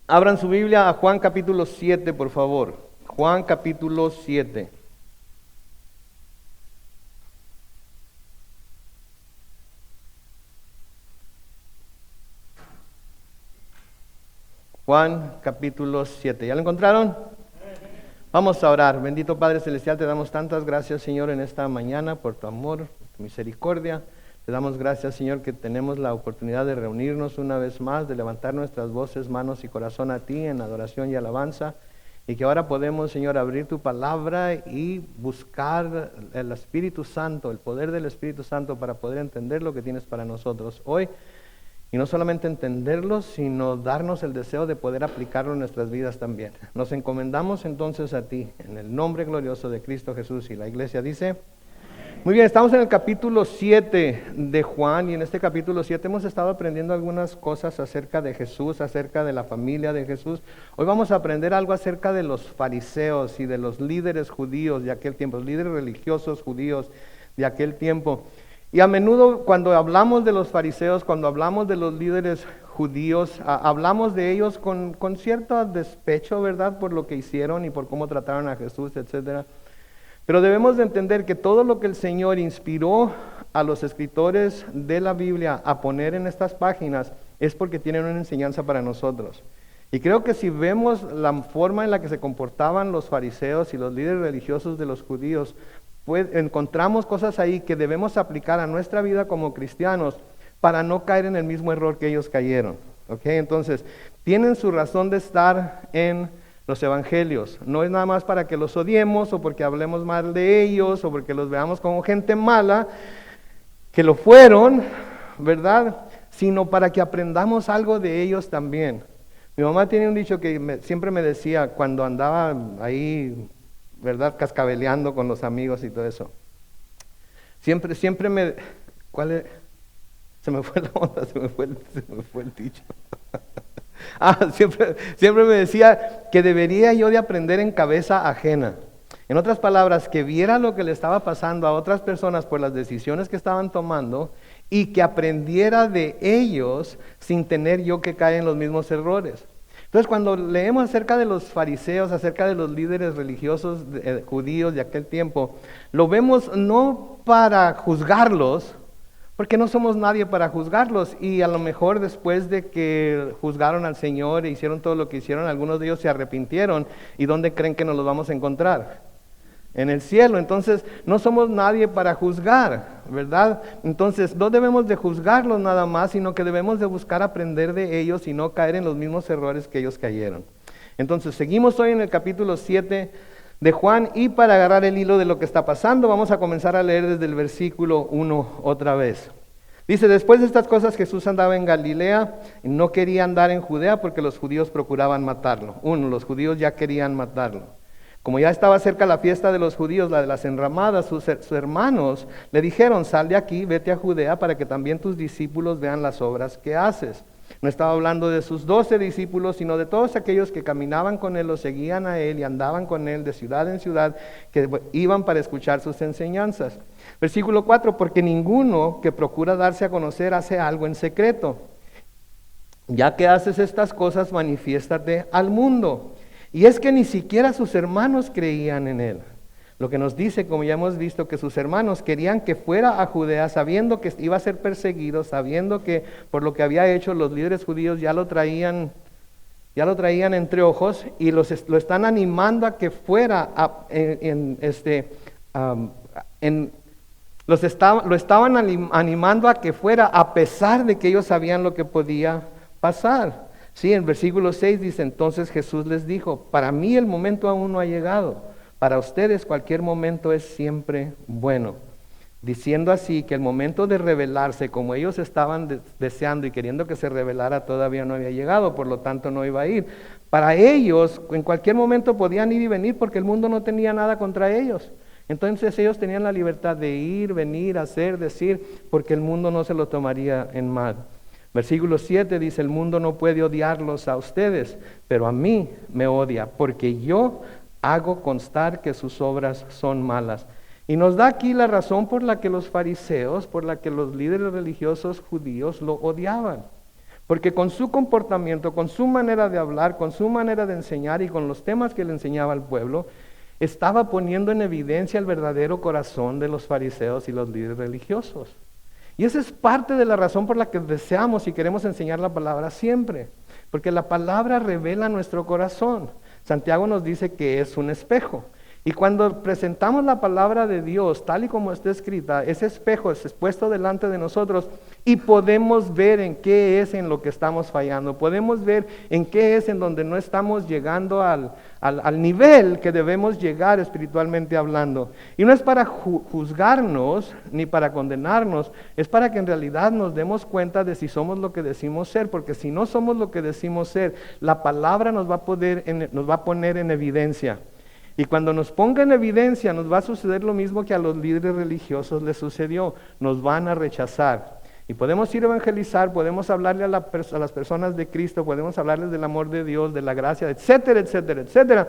Abran su Biblia a Juan capítulo 7, por favor. Juan capítulo 7. Juan capítulo 7. ¿Ya lo encontraron? Vamos a orar. Bendito Padre Celestial, te damos tantas gracias, Señor, en esta mañana por tu amor, por tu misericordia. Te damos gracias, Señor, que tenemos la oportunidad de reunirnos una vez más, de levantar nuestras voces, manos y corazón a ti en adoración y alabanza. Y que ahora podemos, Señor, abrir tu palabra y buscar el Espíritu Santo, el poder del Espíritu Santo para poder entender lo que tienes para nosotros hoy. Y no solamente entenderlo, sino darnos el deseo de poder aplicarlo en nuestras vidas también. Nos encomendamos entonces a ti, en el nombre glorioso de Cristo Jesús. Y la iglesia dice: muy bien, estamos en el capítulo 7 de Juan, y en este capítulo 7 hemos estado aprendiendo algunas cosas acerca de Jesús, acerca de la familia de Jesús. Hoy vamos a aprender algo acerca de los fariseos y de los líderes judíos de aquel tiempo, los líderes religiosos judíos de aquel tiempo. Y a menudo cuando hablamos de los fariseos, cuando hablamos de los líderes judíos, hablamos de ellos con cierto despecho, ¿verdad?, por lo que hicieron y por cómo trataron a Jesús, etcétera. Pero debemos de entender que todo lo que el Señor inspiró a los escritores de la Biblia a poner en estas páginas es porque tienen una enseñanza para nosotros. Y creo que si vemos la forma en la que se comportaban los fariseos y los líderes religiosos de los judíos, pues encontramos cosas ahí que debemos aplicar a nuestra vida como cristianos para no caer en el mismo error que ellos cayeron. ¿Okay? Entonces, tienen su razón de estar en los evangelios. No es nada más para que los odiemos o porque hablemos mal de ellos o porque los veamos como gente mala, que lo fueron, ¿verdad? Sino para que aprendamos algo de ellos también. Mi mamá tiene un dicho que siempre me decía cuando andaba ahí, ¿verdad?, cascabeleando con los amigos y todo eso. Siempre me... ¿Cuál es? Se me fue la onda, se me fue el dicho. Siempre me decía que debería yo de aprender en cabeza ajena. En otras palabras, que viera lo que le estaba pasando a otras personas por las decisiones que estaban tomando y que aprendiera de ellos sin tener yo que caer en los mismos errores. Entonces, cuando leemos acerca de los fariseos, acerca de los líderes religiosos judíos de aquel tiempo, lo vemos no para juzgarlos, porque no somos nadie para juzgarlos, y a lo mejor después de que juzgaron al Señor e hicieron todo lo que hicieron, algunos de ellos se arrepintieron. ¿Y dónde creen que nos los vamos a encontrar? En el cielo. Entonces no somos nadie para juzgar, ¿verdad? Entonces no debemos de juzgarlos nada más, sino que debemos de buscar aprender de ellos y no caer en los mismos errores que ellos cayeron. Entonces seguimos hoy en el capítulo 7 de Juan, y para agarrar el hilo de lo que está pasando, vamos a comenzar a leer desde el versículo 1 otra vez. Dice: después de estas cosas Jesús andaba en Galilea y no quería andar en Judea porque los judíos procuraban matarlo. Los judíos ya querían matarlo. Como ya estaba cerca la fiesta de los judíos, la de las enramadas, sus hermanos le dijeron: sal de aquí, vete a Judea para que también tus discípulos vean las obras que haces. No estaba hablando de sus 12 discípulos, sino de todos aquellos que caminaban con él, lo seguían a él y andaban con él de ciudad en ciudad, que iban para escuchar sus enseñanzas. Versículo 4, porque ninguno que procura darse a conocer hace algo en secreto. Ya que haces estas cosas, manifiéstate al mundo. Y es que ni siquiera sus hermanos creían en él. Lo que nos dice, como ya hemos visto, que sus hermanos querían que fuera a Judea, sabiendo que iba a ser perseguido, sabiendo que por lo que había hecho los líderes judíos ya lo traían entre ojos, y lo están animando a que fuera lo estaban animando a que fuera, a pesar de que ellos sabían lo que podía pasar. Sí, en versículo 6 dice: entonces Jesús les dijo: para mí el momento aún no ha llegado, para ustedes cualquier momento es siempre bueno. Diciendo así que el momento de revelarse, como ellos estaban deseando y queriendo que se revelara, todavía no había llegado, por lo tanto no iba a ir. Para ellos, en cualquier momento podían ir y venir, porque el mundo no tenía nada contra ellos. Entonces ellos tenían la libertad de ir, venir, hacer, decir, porque el mundo no se lo tomaría en mal. Versículo 7 dice: el mundo no puede odiarlos a ustedes, pero a mí me odia, porque yo hago constar que sus obras son malas. Y nos da aquí la razón por la que los fariseos, por la que los líderes religiosos judíos lo odiaban. porque con su comportamiento, con su manera de hablar, con su manera de enseñar y con los temas que le enseñaba al pueblo, estaba poniendo en evidencia el verdadero corazón de los fariseos y los líderes religiosos. Y esa es parte de la razón por la que deseamos y queremos enseñar la palabra siempre, porque la palabra revela nuestro corazón. Santiago nos dice que es un espejo. Y cuando presentamos la palabra de Dios, tal y como está escrita, ese espejo es expuesto delante de nosotros y podemos ver en qué es en lo que estamos fallando. Podemos ver en qué es en donde no estamos llegando al nivel que debemos llegar espiritualmente hablando. Y no es para juzgarnos ni para condenarnos, es para que en realidad nos demos cuenta de si somos lo que decimos ser, porque si no somos lo que decimos ser, la palabra nos va a poner en evidencia. Y cuando nos ponga en evidencia, nos va a suceder lo mismo que a los líderes religiosos les sucedió. Nos van a rechazar. Y podemos ir a evangelizar, podemos hablarle a las personas de Cristo, podemos hablarles del amor de Dios, de la gracia, etcétera, etcétera, etcétera.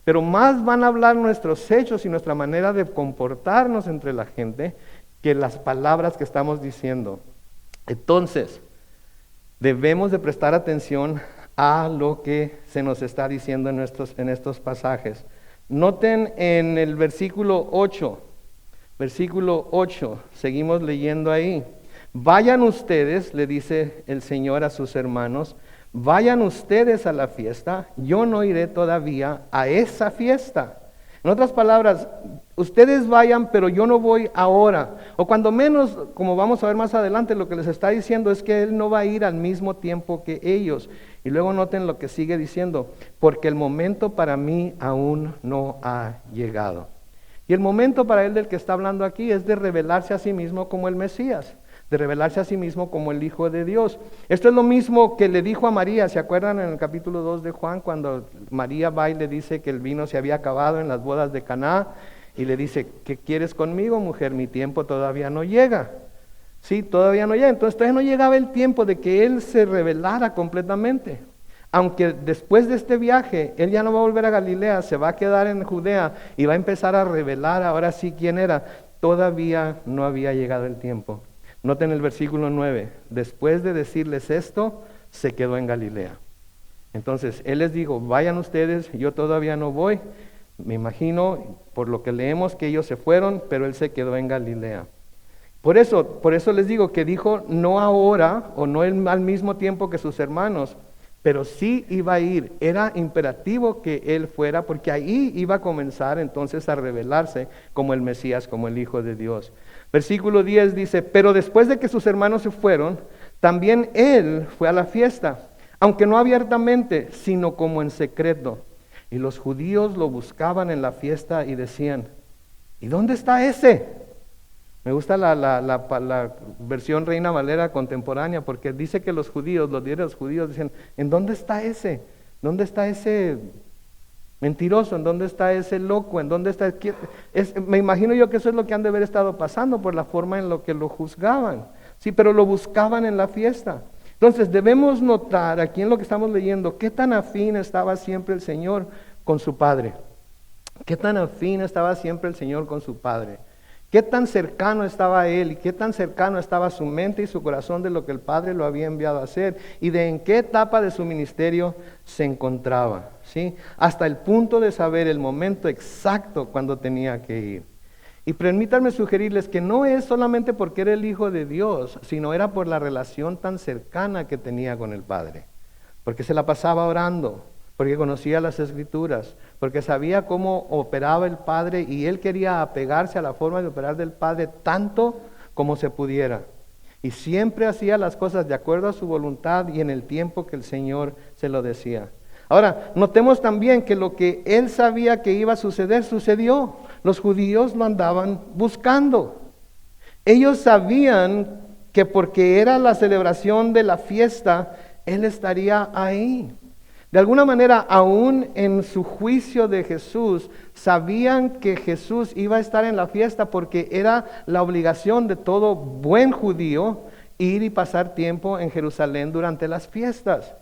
Pero más van a hablar nuestros hechos y nuestra manera de comportarnos entre la gente que las palabras que estamos diciendo. Entonces, debemos de prestar atención a lo que se nos está diciendo en estos pasajes. Noten en el versículo 8, seguimos leyendo ahí. Vayan ustedes, le dice el Señor a sus hermanos, vayan ustedes a la fiesta, yo no iré todavía a esa fiesta. En otras palabras, ustedes vayan, pero yo no voy ahora. O cuando menos, como vamos a ver más adelante, lo que les está diciendo es que Él no va a ir al mismo tiempo que ellos. Y luego noten lo que sigue diciendo, porque el momento para mí aún no ha llegado. Y el momento para Él del que está hablando aquí es de revelarse a sí mismo como el Mesías, de revelarse a sí mismo como el Hijo de Dios. Esto es lo mismo que le dijo a María, ¿se acuerdan en el capítulo 2 de Juan? Cuando María va y le dice que el vino se había acabado en las bodas de Caná, y le dice, ¿qué quieres conmigo, mujer? Mi tiempo todavía no llega. Sí, todavía no llega. Entonces todavía no llegaba el tiempo de que Él se revelara completamente. Aunque después de este viaje, Él ya no va a volver a Galilea, se va a quedar en Judea y va a empezar a revelar ahora sí quién era. Todavía no había llegado el tiempo. Noten el versículo 9. Después de decirles esto, se quedó en Galilea. Entonces, Él les dijo, vayan ustedes, yo todavía no voy. Me imagino, por lo que leemos, que ellos se fueron, pero Él se quedó en Galilea. Por eso les digo que dijo no ahora o no al mismo tiempo que sus hermanos, pero sí iba a ir. Era imperativo que Él fuera porque ahí iba a comenzar entonces a revelarse como el Mesías, como el Hijo de Dios. Versículo 10 dice, pero después de que sus hermanos se fueron, también Él fue a la fiesta, aunque no abiertamente, sino como en secreto. Y los judíos lo buscaban en la fiesta y decían, ¿y dónde está ese? Me gusta la versión Reina Valera contemporánea, porque dice que los judíos, los líderes de los judíos dicen, ¿en dónde está ese? ¿Dónde está ese mentiroso? ¿En dónde está ese loco? ¿En dónde está? Me imagino yo que eso es lo que han de haber estado pasando por la forma en la que lo juzgaban. Sí, pero lo buscaban en la fiesta. Entonces debemos notar aquí en lo que estamos leyendo, qué tan afín estaba siempre el Señor con su Padre. Qué tan afín estaba siempre el Señor con su Padre. Qué tan cercano estaba Él y qué tan cercano estaba su mente y su corazón de lo que el Padre lo había enviado a hacer y de en qué etapa de su ministerio se encontraba, ¿sí? Hasta el punto de saber el momento exacto cuando tenía que ir. Y permítanme sugerirles que no es solamente porque era el Hijo de Dios, sino era por la relación tan cercana que tenía con el Padre. Porque se la pasaba orando, porque conocía las Escrituras, porque sabía cómo operaba el Padre y él quería apegarse a la forma de operar del Padre tanto como se pudiera. Y siempre hacía las cosas de acuerdo a su voluntad y en el tiempo que el Señor se lo decía. Ahora, notemos también que lo que él sabía que iba a suceder, sucedió. Los judíos lo andaban buscando. Ellos sabían que porque era la celebración de la fiesta, él estaría ahí. De alguna manera, aún en su juicio de Jesús, sabían que Jesús iba a estar en la fiesta porque era la obligación de todo buen judío ir y pasar tiempo en Jerusalén durante las fiestas.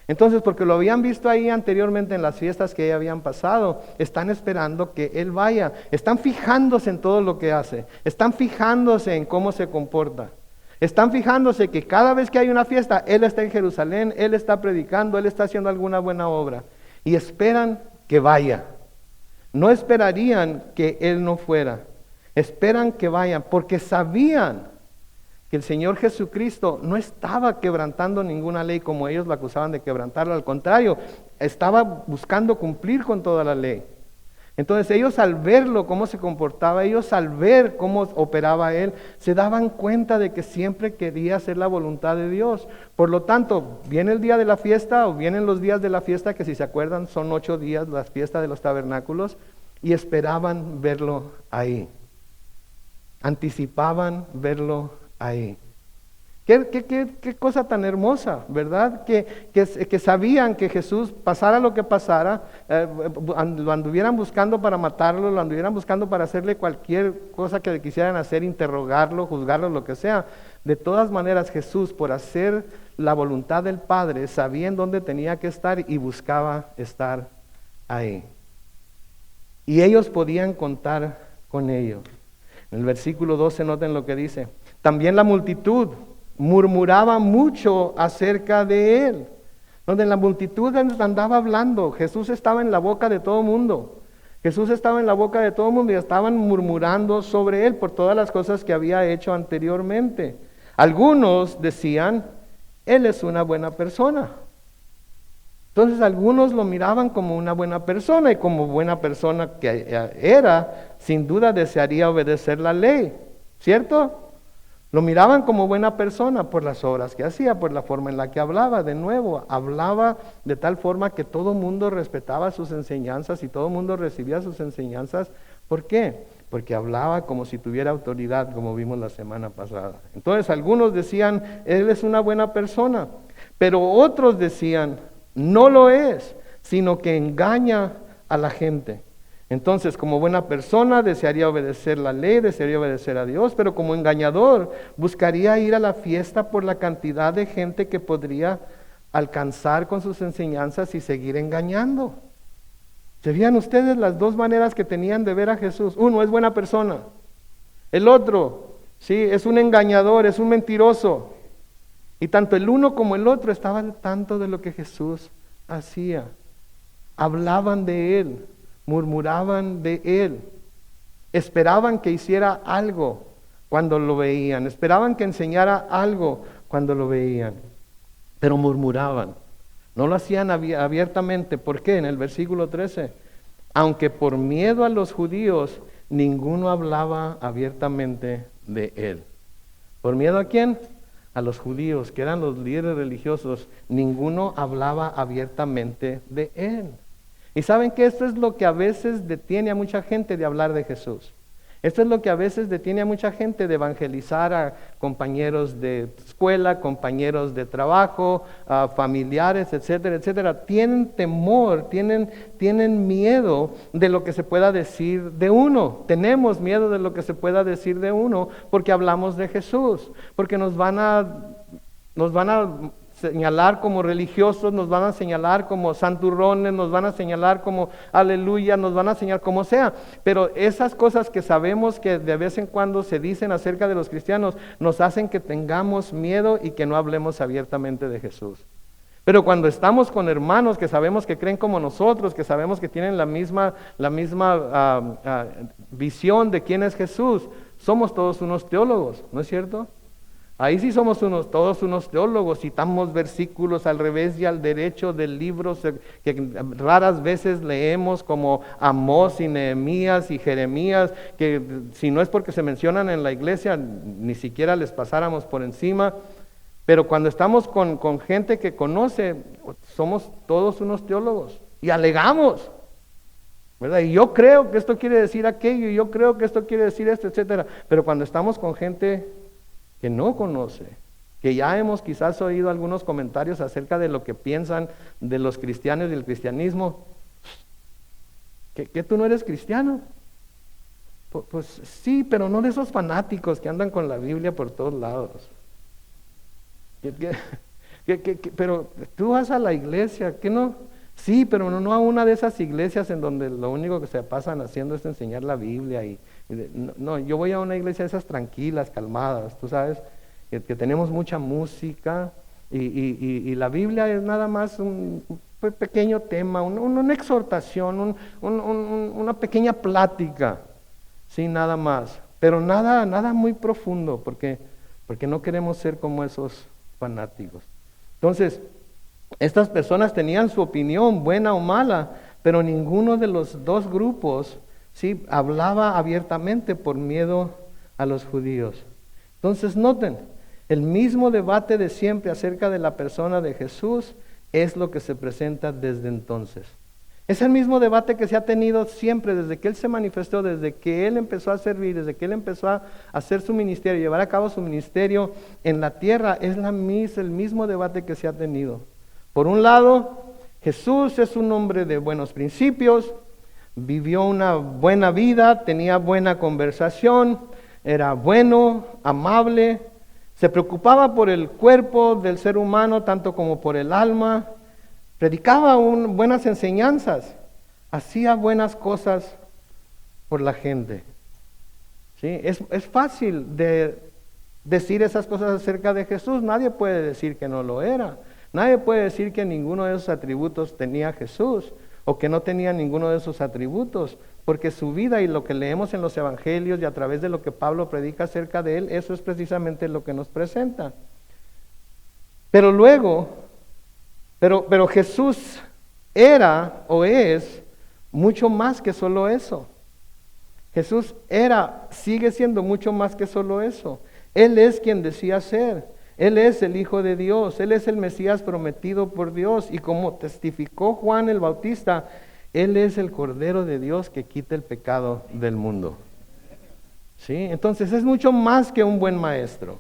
Entonces, porque lo habían visto ahí anteriormente en las fiestas que ya habían pasado, están esperando que Él vaya. Están fijándose en todo lo que hace. Están fijándose en cómo se comporta. Están fijándose que cada vez que hay una fiesta, Él está en Jerusalén, Él está predicando, Él está haciendo alguna buena obra. Y esperan que vaya. No esperarían que Él no fuera. Esperan que vayan porque sabían que el Señor Jesucristo no estaba quebrantando ninguna ley como ellos lo acusaban de quebrantarla. Al contrario, estaba buscando cumplir con toda la ley. Entonces ellos al verlo, cómo se comportaba, ellos al ver cómo operaba Él, se daban cuenta de que siempre quería hacer la voluntad de Dios. Por lo tanto, viene el día de la fiesta o vienen los días de la fiesta, que si se acuerdan son 8 días, la fiesta de los tabernáculos, y esperaban verlo ahí. Anticipaban verlo ahí. Qué cosa tan hermosa, ¿verdad? Que sabían que Jesús, pasara lo que pasara, lo anduvieran buscando para matarlo, lo anduvieran buscando para hacerle cualquier cosa que le quisieran hacer, interrogarlo, juzgarlo, lo que sea. De todas maneras, Jesús, por hacer la voluntad del Padre, sabía en dónde tenía que estar y buscaba estar ahí. Y ellos podían contar con ello. En el versículo 12 noten lo que dice. También la multitud murmuraba mucho acerca de Él. Donde la multitud andaba hablando. Jesús estaba en la boca de todo mundo. Jesús estaba en la boca de todo mundo y estaban murmurando sobre Él por todas las cosas que había hecho anteriormente. Algunos decían, Él es una buena persona. Entonces algunos lo miraban como una buena persona y como buena persona que era, sin duda desearía obedecer la ley, ¿cierto? Lo miraban como buena persona por las obras que hacía, por la forma en la que hablaba. De nuevo, hablaba de tal forma que todo mundo respetaba sus enseñanzas y todo mundo recibía sus enseñanzas. ¿Por qué? Porque hablaba como si tuviera autoridad, como vimos la semana pasada. Entonces algunos decían, Él es una buena persona, pero otros decían, no lo es, sino que engaña a la gente. Entonces, como buena persona, desearía obedecer la ley, desearía obedecer a Dios, pero como engañador, buscaría ir a la fiesta por la cantidad de gente que podría alcanzar con sus enseñanzas y seguir engañando. ¿Se veían ustedes las dos maneras que tenían de ver a Jesús? Uno es buena persona, el otro, sí, es un engañador, es un mentiroso. Y tanto el uno como el otro estaban al tanto de lo que Jesús hacía. Hablaban de Él, murmuraban de Él, esperaban que hiciera algo cuando lo veían, esperaban que enseñara algo cuando lo veían, pero murmuraban. No lo hacían abiertamente. ¿Por qué? En el versículo 13, aunque por miedo a los judíos, ninguno hablaba abiertamente de Él. ¿Por miedo a quién? A los judíos, que eran los líderes religiosos. Ninguno hablaba abiertamente de Él. Y saben que esto es lo que a veces detiene a mucha gente de hablar de Jesús. Esto es lo que a veces detiene a mucha gente de evangelizar a compañeros de escuela, compañeros de trabajo, a familiares, etcétera, etcétera. Tienen temor, tienen miedo de lo que se pueda decir de uno. Tenemos miedo de lo que se pueda decir de uno porque hablamos de Jesús, porque nos van a señalar como religiosos, nos van a señalar como santurrones, nos van a señalar como aleluya, nos van a señalar como sea. Pero esas cosas que sabemos que de vez en cuando se dicen acerca de los cristianos, nos hacen que tengamos miedo y que no hablemos abiertamente de Jesús. Pero cuando estamos con hermanos que sabemos que creen como nosotros, que sabemos que tienen la misma visión de quién es Jesús, somos todos unos teólogos, ¿no es cierto? Ahí sí somos todos unos teólogos, citamos versículos al revés y al derecho del libro que raras veces leemos como Amós y Nehemías y Jeremías, que si no es porque se mencionan en la iglesia, ni siquiera les pasáramos por encima. Pero cuando estamos con gente que conoce, somos todos unos teólogos y alegamos, ¿verdad? Y yo creo que esto quiere decir aquello, y yo creo que esto quiere decir esto, etcétera. Pero cuando estamos con gente que no conoce, que ya hemos quizás oído algunos comentarios acerca de lo que piensan de los cristianos y del cristianismo, ¿que tú no eres cristiano? Pues sí, pero no de esos fanáticos que andan con la Biblia por todos lados. Pero tú vas a la iglesia, ¿qué no? Sí, pero no a una de esas iglesias en donde lo único que se pasan haciendo es enseñar la Biblia. No, yo voy a una iglesia de esas tranquilas, calmadas, tú sabes. que tenemos mucha música y la Biblia es nada más un pequeño tema, una exhortación, una pequeña plática, sí, nada más, pero nada muy profundo, porque no queremos ser como esos fanáticos. Entonces, estas personas tenían su opinión, buena o mala, pero ninguno de los dos grupos, sí, hablaba abiertamente por miedo a los judíos. Entonces, noten, el mismo debate de siempre acerca de la persona de Jesús es lo que se presenta desde entonces. Es el mismo debate que se ha tenido siempre desde que Él se manifestó, desde que Él empezó a servir, desde que Él empezó a hacer su ministerio, llevar a cabo su ministerio en la tierra. Es el mismo debate que se ha tenido. Por un lado, Jesús es un hombre de buenos principios, vivió una buena vida, tenía buena conversación, era bueno, amable, se preocupaba por el cuerpo del ser humano tanto como por el alma, predicaba buenas enseñanzas, hacía buenas cosas por la gente. ¿Sí? Es fácil de decir esas cosas acerca de Jesús, nadie puede decir que no lo era, nadie puede decir que ninguno de esos atributos tenía Jesús o que no tenía ninguno de esos atributos, porque su vida y lo que leemos en los evangelios y a través de lo que Pablo predica acerca de él, eso es precisamente lo que nos presenta. Pero luego, pero Jesús era o es mucho más que solo eso. Jesús sigue siendo mucho más que solo eso. Él es quien decía ser. Él es el Hijo de Dios. Él es el Mesías prometido por Dios. Y como testificó Juan el Bautista, Él es el Cordero de Dios que quita el pecado del mundo. ¿Sí? Entonces es mucho más que un buen maestro.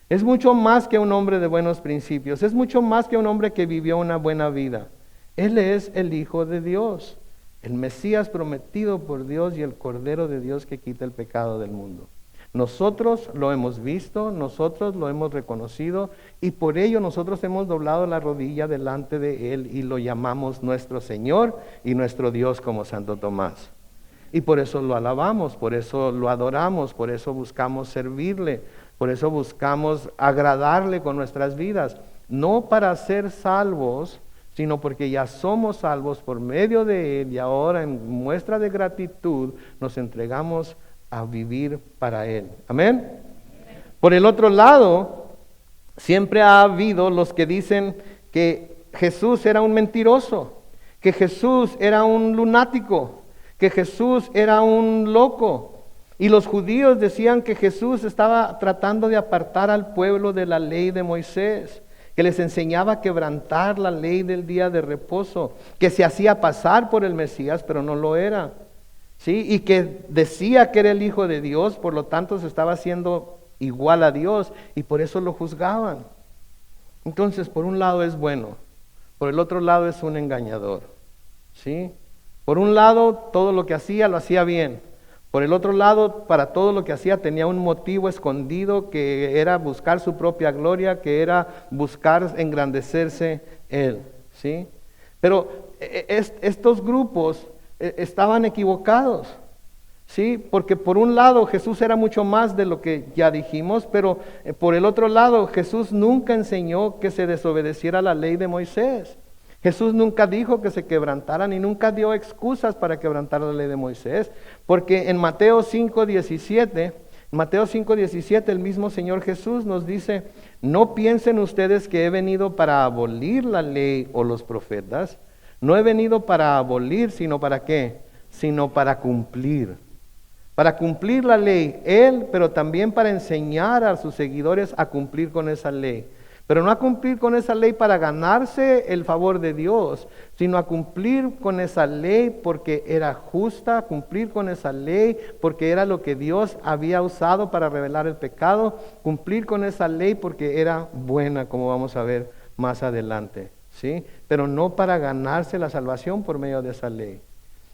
Es mucho más que un hombre de buenos principios. Es mucho más que un hombre que vivió una buena vida. Él es el Hijo de Dios, el Mesías prometido por Dios y el Cordero de Dios que quita el pecado del mundo. Nosotros lo hemos visto, nosotros lo hemos reconocido y por ello nosotros hemos doblado la rodilla delante de Él y lo llamamos nuestro Señor y nuestro Dios como Santo Tomás. Y por eso lo alabamos, por eso lo adoramos, por eso buscamos servirle, por eso buscamos agradarle con nuestras vidas, no para ser salvos, sino porque ya somos salvos por medio de Él y ahora en muestra de gratitud nos entregamos a vivir para Él. Amén. Por el otro lado, siempre ha habido los que dicen que Jesús era un mentiroso, que Jesús era un lunático, que Jesús era un loco. Y los judíos decían que Jesús estaba tratando de apartar al pueblo de la ley de Moisés, que les enseñaba a quebrantar la ley del día de reposo, que se hacía pasar por el Mesías, pero no lo era. ¿Sí? Y que decía que era el Hijo de Dios, por lo tanto se estaba haciendo igual a Dios y por eso lo juzgaban. Entonces, por un lado es bueno, por el otro lado es un engañador. ¿Sí? Por un lado, todo lo que hacía lo hacía bien. Por el otro lado, para todo lo que hacía tenía un motivo escondido que era buscar su propia gloria, que era buscar engrandecerse él. ¿Sí? Pero estos grupos estaban equivocados, ¿sí? Porque por un lado Jesús era mucho más de lo que ya dijimos, pero por el otro lado Jesús nunca enseñó que se desobedeciera la ley de Moisés. Jesús nunca dijo que se quebrantara ni nunca dio excusas para quebrantar la ley de Moisés, porque en Mateo 5:17, el mismo Señor Jesús nos dice: no piensen ustedes que he venido para abolir la ley o los profetas. No he venido para abolir, sino ¿para qué? Sino para cumplir. Para cumplir la ley, Él, pero también para enseñar a sus seguidores a cumplir con esa ley. Pero no a cumplir con esa ley para ganarse el favor de Dios, sino a cumplir con esa ley porque era justa, cumplir con esa ley porque era lo que Dios había usado para revelar el pecado, cumplir con esa ley porque era buena, como vamos a ver más adelante. ¿Sí? Pero no para ganarse la salvación por medio de esa ley.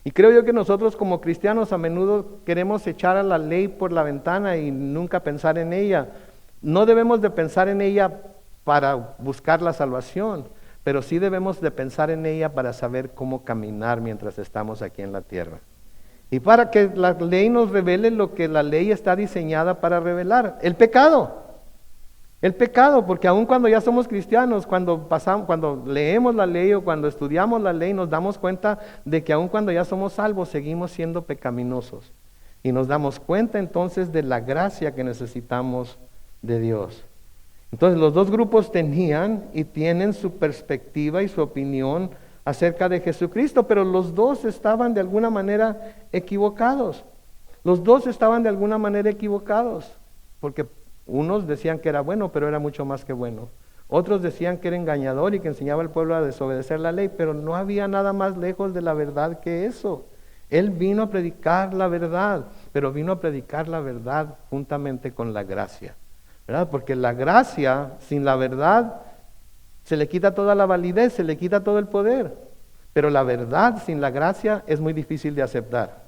Y creo yo que nosotros como cristianos a menudo queremos echar a la ley por la ventana y nunca pensar en ella. No debemos de pensar en ella para buscar la salvación, pero sí debemos de pensar en ella para saber cómo caminar mientras estamos aquí en la tierra. Y para que la ley nos revele lo que la ley está diseñada para revelar, el pecado. El pecado, porque aun cuando ya somos cristianos, cuando leemos la ley o cuando estudiamos la ley, nos damos cuenta de que aun cuando ya somos salvos, seguimos siendo pecaminosos. Y nos damos cuenta entonces de la gracia que necesitamos de Dios. Entonces los dos grupos tenían y tienen su perspectiva y su opinión acerca de Jesucristo, pero los dos estaban de alguna manera equivocados. Los dos estaban de alguna manera equivocados, porque unos decían que era bueno, pero era mucho más que bueno. Otros decían que era engañador y que enseñaba al pueblo a desobedecer la ley, pero no había nada más lejos de la verdad que eso. Él vino a predicar la verdad, pero vino a predicar la verdad juntamente con la gracia, ¿verdad? Porque la gracia sin la verdad se le quita toda la validez, se le quita todo el poder. Pero la verdad sin la gracia es muy difícil de aceptar.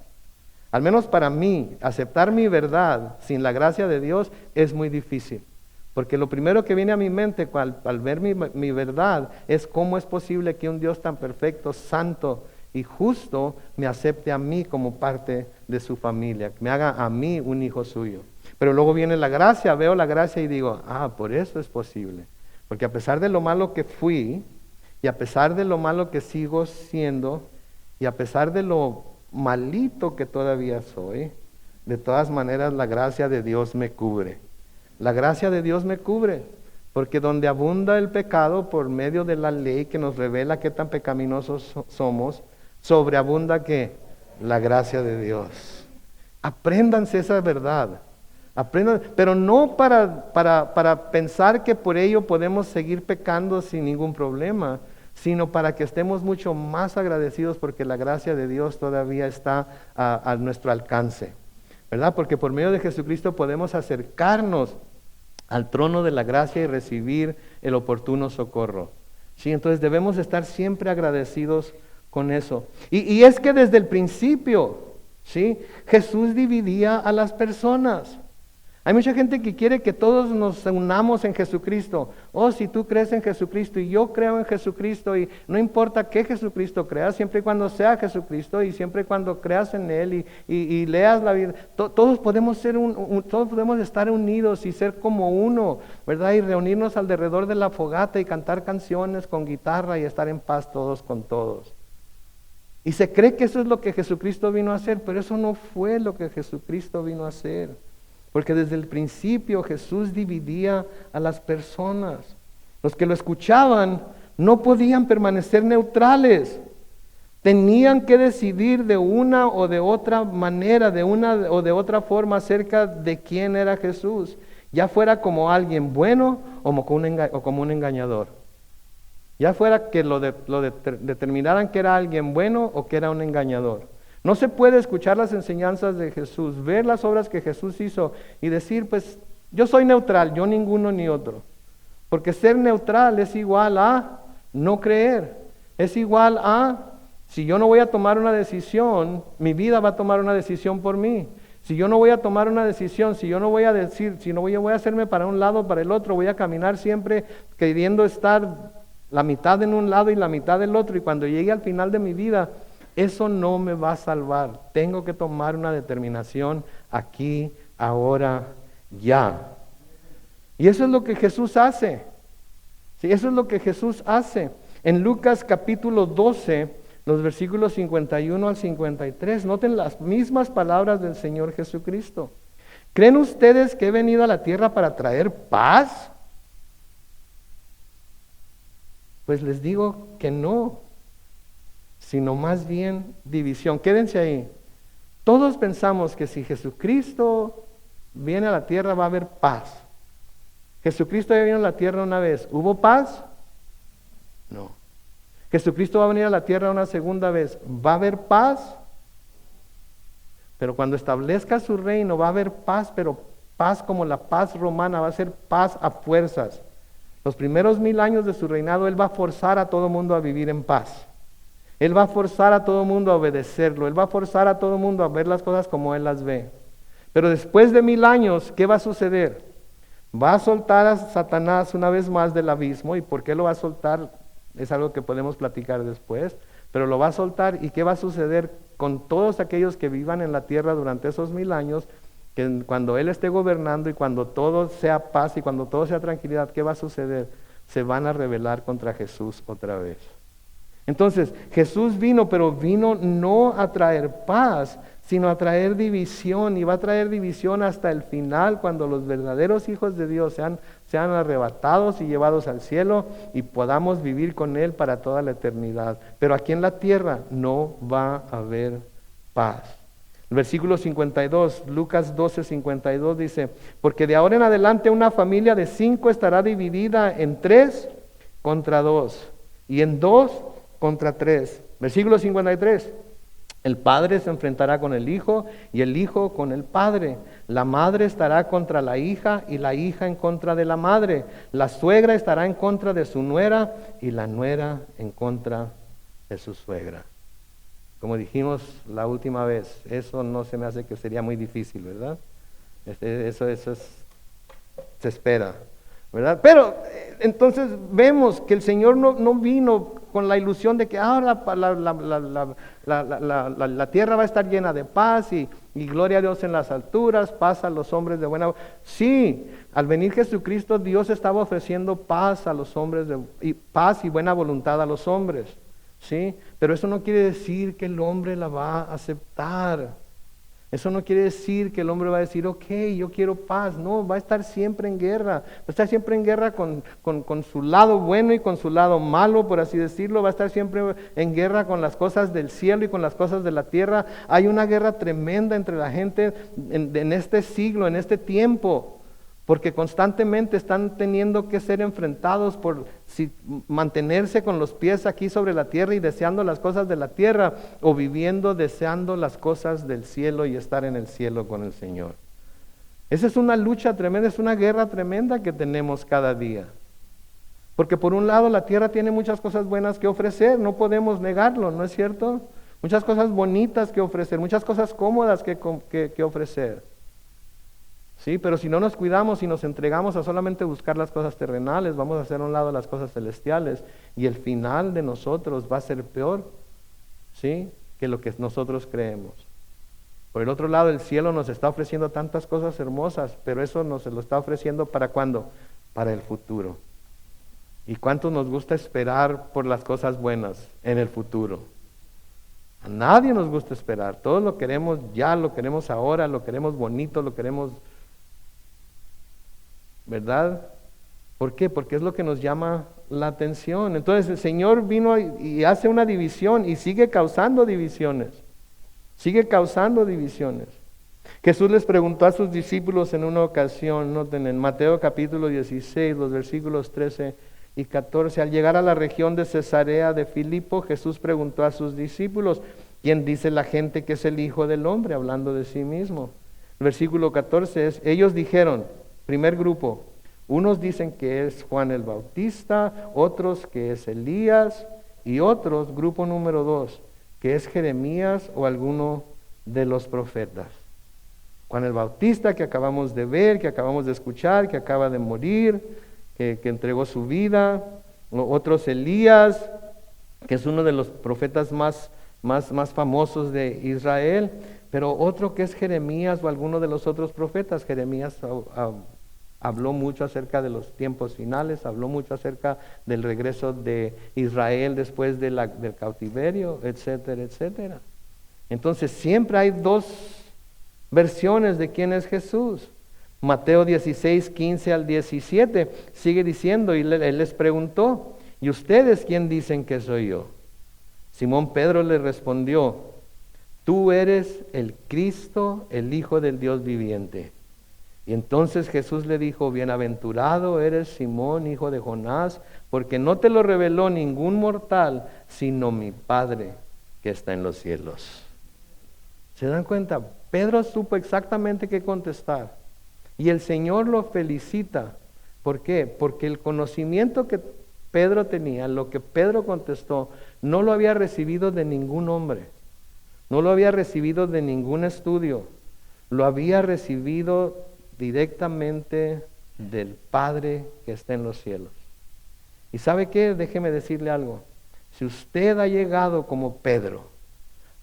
Al menos para mí, aceptar mi verdad sin la gracia de Dios es muy difícil. Porque lo primero que viene a mi mente al ver mi verdad es cómo es posible que un Dios tan perfecto, santo y justo me acepte a mí como parte de su familia, que me haga a mí un hijo suyo. Pero luego viene la gracia, veo la gracia y digo, por eso es posible. Porque a pesar de lo malo que fui, y a pesar de lo malo que sigo siendo, y a pesar de lo malito que todavía soy, de todas maneras la gracia de Dios me cubre. La gracia de Dios me cubre, porque donde abunda el pecado por medio de la ley que nos revela qué tan pecaminosos somos, sobreabunda que la gracia de Dios. Apréndanse esa verdad. Aprendan, pero no para pensar que por ello podemos seguir pecando sin ningún problema, sino para que estemos mucho más agradecidos porque la gracia de Dios todavía está a nuestro alcance, ¿verdad? Porque por medio de Jesucristo podemos acercarnos al trono de la gracia y recibir el oportuno socorro. ¿Sí? Entonces debemos estar siempre agradecidos con eso. Y es que desde el principio, ¿sí? Jesús dividía a las personas. Hay mucha gente que quiere que todos nos unamos en Jesucristo. Si tú crees en Jesucristo y yo creo en Jesucristo, y no importa qué Jesucristo creas, siempre y cuando sea Jesucristo y siempre y cuando creas en Él y leas la Biblia, todos podemos todos podemos estar unidos y ser como uno, ¿verdad? Y reunirnos alrededor de la fogata y cantar canciones con guitarra y estar en paz todos con todos. Y se cree que eso es lo que Jesucristo vino a hacer, pero eso no fue lo que Jesucristo vino a hacer. Porque desde el principio Jesús dividía a las personas. Los que lo escuchaban no podían permanecer neutrales. Tenían que decidir de una o de otra manera, de una o de otra forma acerca de quién era Jesús. Ya fuera como alguien bueno o como un engañador. Ya fuera que determinaran que era alguien bueno o que era un engañador. No se puede escuchar las enseñanzas de Jesús, ver las obras que Jesús hizo y decir, pues yo soy neutral, yo ninguno ni otro. Porque ser neutral es igual a no creer. Es igual a, si yo no voy a tomar una decisión, mi vida va a tomar una decisión por mí. Si yo no voy a tomar una decisión, si yo no voy a decir, si no voy a hacerme para un lado o para el otro, voy a caminar siempre queriendo estar la mitad en un lado y la mitad del otro. Y cuando llegue al final de mi vida, eso no me va a salvar. Tengo que tomar una determinación aquí, ahora, ya. Y eso es lo que Jesús hace. Sí, eso es lo que Jesús hace. En Lucas capítulo 12, los versículos 51 al 53, noten las mismas palabras del Señor Jesucristo. ¿Creen ustedes que he venido a la tierra para traer paz? Pues les digo que no, sino más bien división. Quédense ahí. Todos pensamos que si Jesucristo viene a la tierra va a haber paz. Jesucristo ya vino a la tierra una vez. ¿Hubo paz? No. Jesucristo va a venir a la tierra una segunda vez. ¿Va a haber paz? Pero cuando establezca su reino va a haber paz, pero paz como la paz romana, va a ser paz a fuerzas. Los primeros 1000 años de su reinado, Él va a forzar a todo mundo a vivir en paz. Él va a forzar a todo mundo a obedecerlo. Él va a forzar a todo mundo a ver las cosas como Él las ve. Pero después de 1000 años, ¿qué va a suceder? Va a soltar a Satanás una vez más del abismo. ¿Y por qué lo va a soltar? Es algo que podemos platicar después. Pero lo va a soltar. ¿Y qué va a suceder con todos aquellos que vivan en la tierra durante esos 1000 años? que cuando Él esté gobernando y cuando todo sea paz y cuando todo sea tranquilidad, ¿qué va a suceder? Se van a rebelar contra Jesús otra vez. Entonces, Jesús vino, pero vino no a traer paz, sino a traer división, y va a traer división hasta el final, cuando los verdaderos hijos de Dios sean arrebatados y llevados al cielo y podamos vivir con Él para toda la eternidad. Pero aquí en la tierra no va a haber paz. El versículo 52, Lucas 12:52 dice, porque de ahora en adelante una familia de 5 estará dividida en 3 contra 2 y en 2 contra 3. Versículo 53, el padre se enfrentará con el hijo y el hijo con el padre. La madre estará contra la hija y la hija en contra de la madre. La suegra estará en contra de su nuera y la nuera en contra de su suegra. Como dijimos la última vez, eso no se me hace que sería muy difícil, ¿verdad? Eso se espera, ¿verdad? Pero entonces vemos que el Señor no vino con la ilusión de que ahora la tierra va a estar llena de paz y gloria a Dios en las alturas, paz a los hombres de buena. Sí, al venir Jesucristo, Dios estaba ofreciendo paz a los hombres, paz y buena voluntad a los hombres. ¿Sí? Pero eso no quiere decir que el hombre la va a aceptar. Eso no quiere decir que el hombre va a decir, ok, yo quiero paz. No, va a estar siempre en guerra. Va a estar siempre en guerra con su lado bueno y con su lado malo, por así decirlo. Va a estar siempre en guerra con las cosas del cielo y con las cosas de la tierra. Hay una guerra tremenda entre la gente en este siglo, en este tiempo. Porque constantemente están teniendo que ser enfrentados por mantenerse con los pies aquí sobre la tierra y deseando las cosas de la tierra, o viviendo deseando las cosas del cielo y estar en el cielo con el Señor. Esa es una lucha tremenda, es una guerra tremenda que tenemos cada día. Porque por un lado la tierra tiene muchas cosas buenas que ofrecer, no podemos negarlo, ¿no es cierto? Muchas cosas bonitas que ofrecer, muchas cosas cómodas que ofrecer. Sí, pero si no nos cuidamos y nos entregamos a solamente buscar las cosas terrenales, vamos a hacer a un lado las cosas celestiales y el final de nosotros va a ser peor, ¿sí?, que lo que nosotros creemos. Por el otro lado, el cielo nos está ofreciendo tantas cosas hermosas, pero eso nos lo está ofreciendo ¿para cuándo? Para el futuro. ¿Y cuánto nos gusta esperar por las cosas buenas en el futuro? A nadie nos gusta esperar, todos lo queremos ya, lo queremos ahora, lo queremos bonito, lo queremos, ¿verdad? ¿Por qué? Porque es lo que nos llama la atención. Entonces el Señor vino y hace una división y sigue causando divisiones. Sigue causando divisiones. Jesús les preguntó a sus discípulos en una ocasión, noten en Mateo capítulo 16, los versículos 13 y 14. Al llegar a la región de Cesarea de Filipo, Jesús preguntó a sus discípulos, ¿quién dice la gente que es el Hijo del Hombre? Hablando de sí mismo. El versículo 14 es, ellos dijeron, primer grupo, unos dicen que es Juan el Bautista, otros que es Elías y otros, grupo número 2, que es Jeremías o alguno de los profetas. Juan el Bautista que acabamos de ver, que acabamos de escuchar, que acaba de morir, que entregó su vida. Otros Elías, que es uno de los profetas más famosos de Israel. Pero otro que es Jeremías o alguno de los otros profetas. Jeremías habló mucho acerca de los tiempos finales, habló mucho acerca del regreso de Israel después del cautiverio, etcétera, etcétera. Entonces siempre hay dos versiones de quién es Jesús. Mateo 16, 15 al 17 sigue diciendo, y él les preguntó, ¿y ustedes quién dicen que soy yo? Simón Pedro le respondió, tú eres el Cristo, el Hijo del Dios viviente. Y entonces Jesús le dijo, bienaventurado eres Simón, hijo de Jonás, porque no te lo reveló ningún mortal, sino mi Padre que está en los cielos. ¿Se dan cuenta? Pedro supo exactamente qué contestar. Y el Señor lo felicita. ¿Por qué? Porque el conocimiento que Pedro tenía, lo que Pedro contestó, no lo había recibido de ningún hombre. No lo había recibido de ningún estudio. Lo había recibido directamente del Padre que está en los cielos. ¿Y sabe qué? Déjeme decirle algo. Si usted ha llegado como Pedro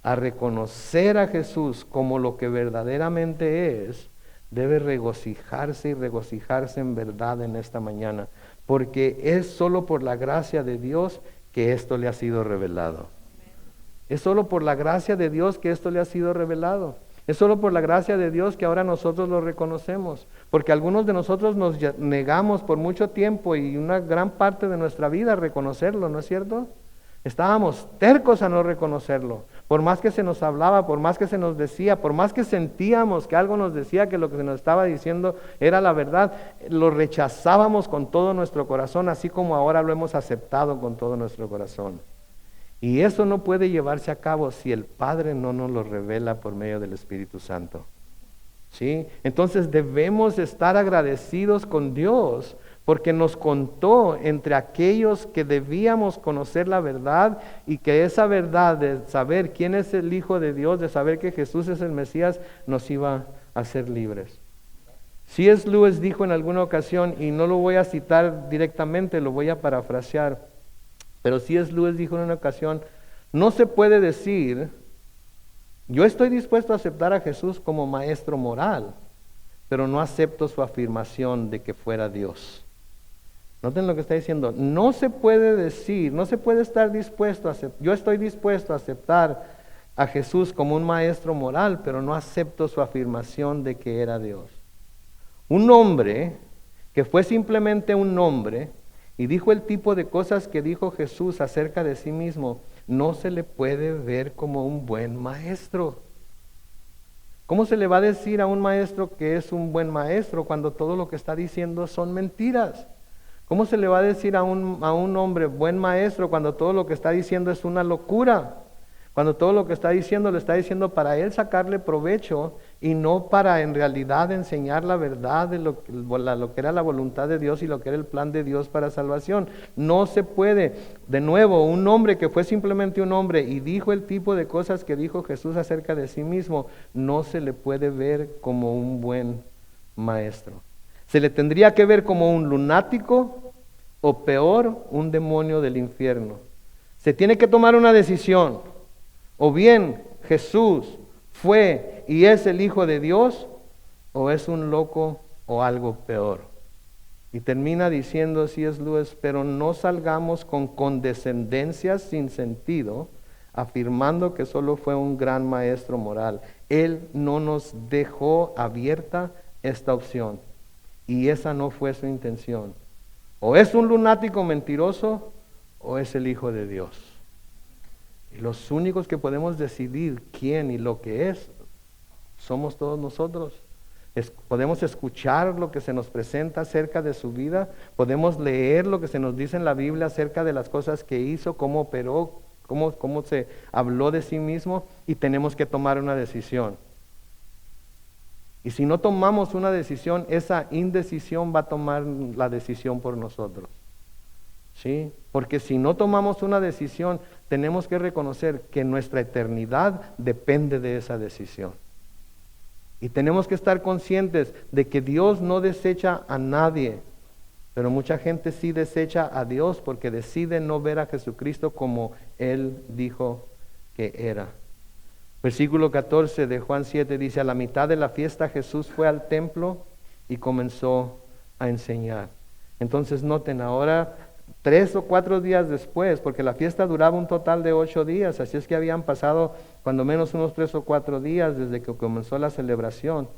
a reconocer a Jesús como lo que verdaderamente es, debe regocijarse y regocijarse en verdad en esta mañana, porque es solo por la gracia de Dios que esto le ha sido revelado. Es solo por la gracia de Dios que esto le ha sido revelado. Es solo por la gracia de Dios que ahora nosotros lo reconocemos, porque algunos de nosotros nos negamos por mucho tiempo y una gran parte de nuestra vida a reconocerlo, ¿no es cierto? Estábamos tercos a no reconocerlo, por más que se nos hablaba, por más que se nos decía, por más que sentíamos que algo nos decía que lo que se nos estaba diciendo era la verdad, lo rechazábamos con todo nuestro corazón, así como ahora lo hemos aceptado con todo nuestro corazón. Y eso no puede llevarse a cabo si el Padre no nos lo revela por medio del Espíritu Santo. ¿Sí? Entonces debemos estar agradecidos con Dios porque nos contó entre aquellos que debíamos conocer la verdad y que esa verdad de saber quién es el Hijo de Dios, de saber que Jesús es el Mesías, nos iba a hacer libres. C.S. Lewis dijo en alguna ocasión, y no lo voy a citar directamente, lo voy a parafrasear, pero C.S. Lewis dijo en una ocasión, no se puede decir, yo estoy dispuesto a aceptar a Jesús como maestro moral, pero no acepto su afirmación de que fuera Dios. Noten lo que está diciendo, no se puede decir, no se puede estar dispuesto a aceptar, yo estoy dispuesto a aceptar a Jesús como un maestro moral, pero no acepto su afirmación de que era Dios. Un hombre que fue simplemente un hombre, y dijo el tipo de cosas que dijo Jesús acerca de sí mismo, no se le puede ver como un buen maestro. ¿Cómo se le va a decir a un maestro que es un buen maestro cuando todo lo que está diciendo son mentiras? ¿Cómo se le va a decir a un hombre buen maestro cuando todo lo que está diciendo es una locura? Cuando todo lo que está diciendo, lo está diciendo para él sacarle provecho y no para en realidad enseñar la verdad de lo que era la voluntad de Dios y lo que era el plan de Dios para salvación. No se puede. De nuevo, un hombre que fue simplemente un hombre y dijo el tipo de cosas que dijo Jesús acerca de sí mismo, no se le puede ver como un buen maestro. Se le tendría que ver como un lunático o peor, un demonio del infierno. Se tiene que tomar una decisión. O bien Jesús fue y es el Hijo de Dios, o es un loco o algo peor. Y termina diciendo C.S. Lewis, pero no salgamos con condescendencias sin sentido, afirmando que solo fue un gran maestro moral. Él no nos dejó abierta esta opción, y esa no fue su intención. O es un lunático mentiroso, o es el Hijo de Dios. Y los únicos que podemos decidir quién y lo que es, somos todos nosotros. Podemos escuchar lo que se nos presenta acerca de su vida, podemos leer lo que se nos dice en la Biblia acerca de las cosas que hizo, cómo operó, cómo se habló de sí mismo, y tenemos que tomar una decisión. Y si no tomamos una decisión, esa indecisión va a tomar la decisión por nosotros. ¿Sí? Porque si no tomamos una decisión, tenemos que reconocer que nuestra eternidad depende de esa decisión. Y tenemos que estar conscientes de que Dios no desecha a nadie, pero mucha gente sí desecha a Dios porque decide no ver a Jesucristo como Él dijo que era. Versículo 14 de Juan 7 dice, a la mitad de la fiesta Jesús fue al templo y comenzó a enseñar. Entonces noten, ahora 3 o 4 días después, porque la fiesta duraba un total de 8 días, así es que habían pasado cuando menos unos 3 o 4 días desde que comenzó la celebración.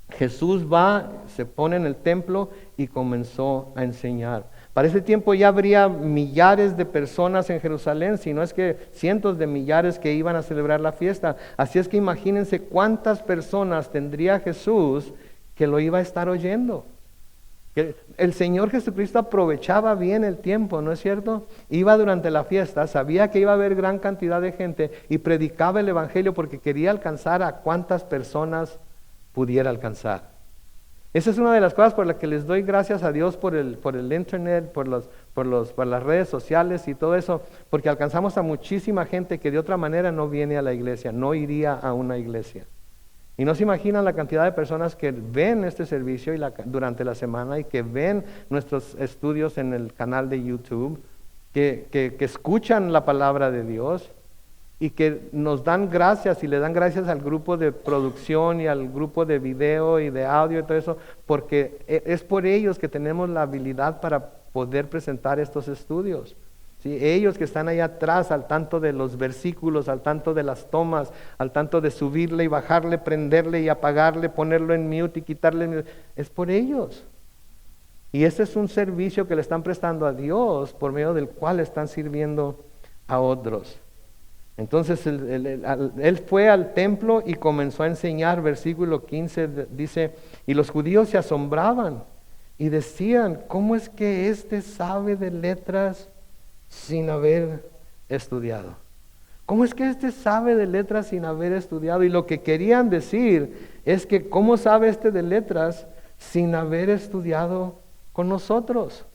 Jesús va, se pone en el templo y comenzó a enseñar. Para ese tiempo ya habría millares de personas en Jerusalén, si no es que cientos de millares que iban a celebrar la fiesta. Así es que imagínense cuántas personas tendría Jesús que lo iba a estar oyendo. El Señor Jesucristo aprovechaba bien el tiempo, ¿no es cierto? Iba durante la fiesta, sabía que iba a haber gran cantidad de gente y predicaba el Evangelio porque quería alcanzar a cuantas personas pudiera alcanzar. Esa es una de las cosas por las que les doy gracias a Dios por el internet, por las redes sociales y todo eso, porque alcanzamos a muchísima gente que de otra manera no viene a la iglesia, no iría a una iglesia. Y no se imaginan la cantidad de personas que ven este servicio durante la semana y que ven nuestros estudios en el canal de YouTube, que escuchan la palabra de Dios y que nos dan gracias y le dan gracias al grupo de producción y al grupo de video y de audio y todo eso, porque es por ellos que tenemos la habilidad para poder presentar estos estudios. ¿Sí? Ellos que están ahí atrás al tanto de los versículos, al tanto de las tomas, al tanto de subirle y bajarle, prenderle y apagarle, ponerlo en mute y quitarle el mute, es por ellos. Y ese es un servicio que le están prestando a Dios por medio del cual están sirviendo a otros. Entonces él fue al templo y comenzó a enseñar. Versículo 15 dice, y los judíos se asombraban y decían, ¿cómo es que éste sabe de letras sin haber estudiado? ¿Cómo es que éste sabe de letras sin haber estudiado? Y lo que querían decir es que ¿cómo sabe este de letras sin haber estudiado con nosotros?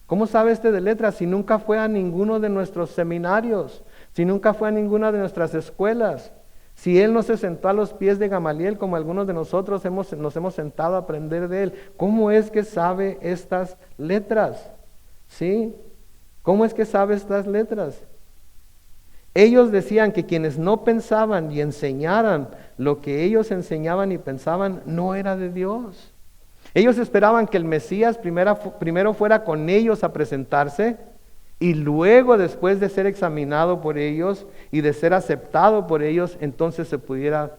¿Cómo sabe este de letras si nunca fue a ninguno de nuestros seminarios? Si nunca fue a ninguna de nuestras escuelas, si él no se sentó a los pies de Gamaliel como algunos de nosotros nos hemos sentado a aprender de él, ¿cómo es que sabe estas letras? ¿Sí? ¿Cómo es que sabe estas letras? Ellos decían que quienes no pensaban y enseñaran lo que ellos enseñaban y pensaban no era de Dios. Ellos esperaban que el Mesías primero fuera con ellos a presentarse, y luego, después de ser examinado por ellos y de ser aceptado por ellos, entonces se pudiera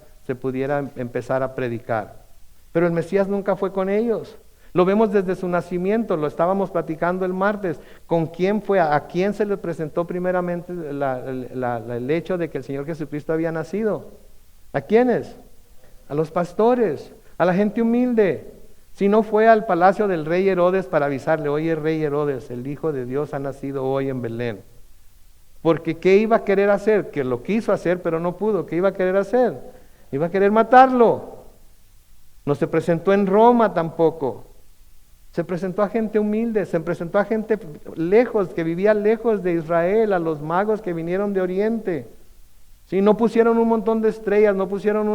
empezar a predicar. Pero el Mesías nunca fue con ellos. Lo vemos desde su nacimiento, lo estábamos platicando el martes. ¿Con quién fue? ¿A quién se le presentó primeramente el hecho de que el Señor Jesucristo había nacido? ¿A quiénes? A los pastores, a la gente humilde. Si no fue al palacio del rey Herodes para avisarle, oye rey Herodes, el Hijo de Dios ha nacido hoy en Belén. Porque ¿qué iba a querer hacer? Que lo quiso hacer pero no pudo. ¿Qué iba a querer hacer? Iba a querer matarlo. No se presentó en Roma tampoco. Se presentó a gente humilde, se presentó a gente lejos, que vivía lejos de Israel, a los magos que vinieron de Oriente. Sí, no pusieron un montón de estrellas, no pusieron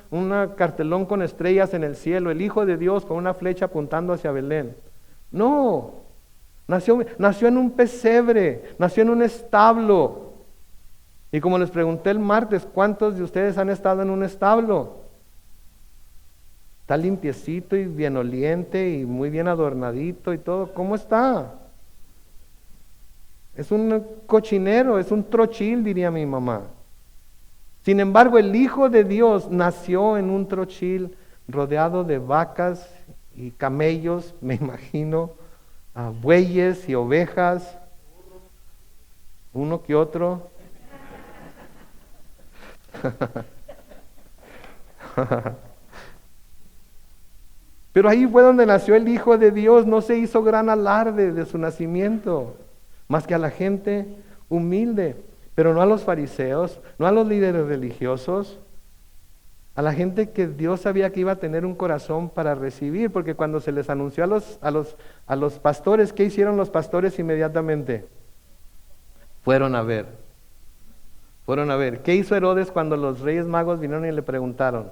una cartelón con estrellas en el cielo, el Hijo de Dios con una flecha apuntando hacia Belén. No, nació en un pesebre, nació en un establo. Y como les pregunté el martes, ¿cuántos de ustedes han estado en un establo? Está limpiecito y bien oliente y muy bien adornadito y todo. ¿Cómo está? Es un cochinero, es un trochil, diría mi mamá. Sin embargo, el Hijo de Dios nació en un trochil rodeado de vacas y camellos, me imagino, bueyes y ovejas, uno que otro. Pero ahí fue donde nació el Hijo de Dios. No se hizo gran alarde de su nacimiento, más que a la gente humilde. Pero no a los fariseos, no a los líderes religiosos, a la gente que Dios sabía que iba a tener un corazón para recibir, porque cuando se les anunció a los pastores, ¿qué hicieron los pastores inmediatamente? Fueron a ver. ¿Qué hizo Herodes cuando los reyes magos vinieron y le preguntaron?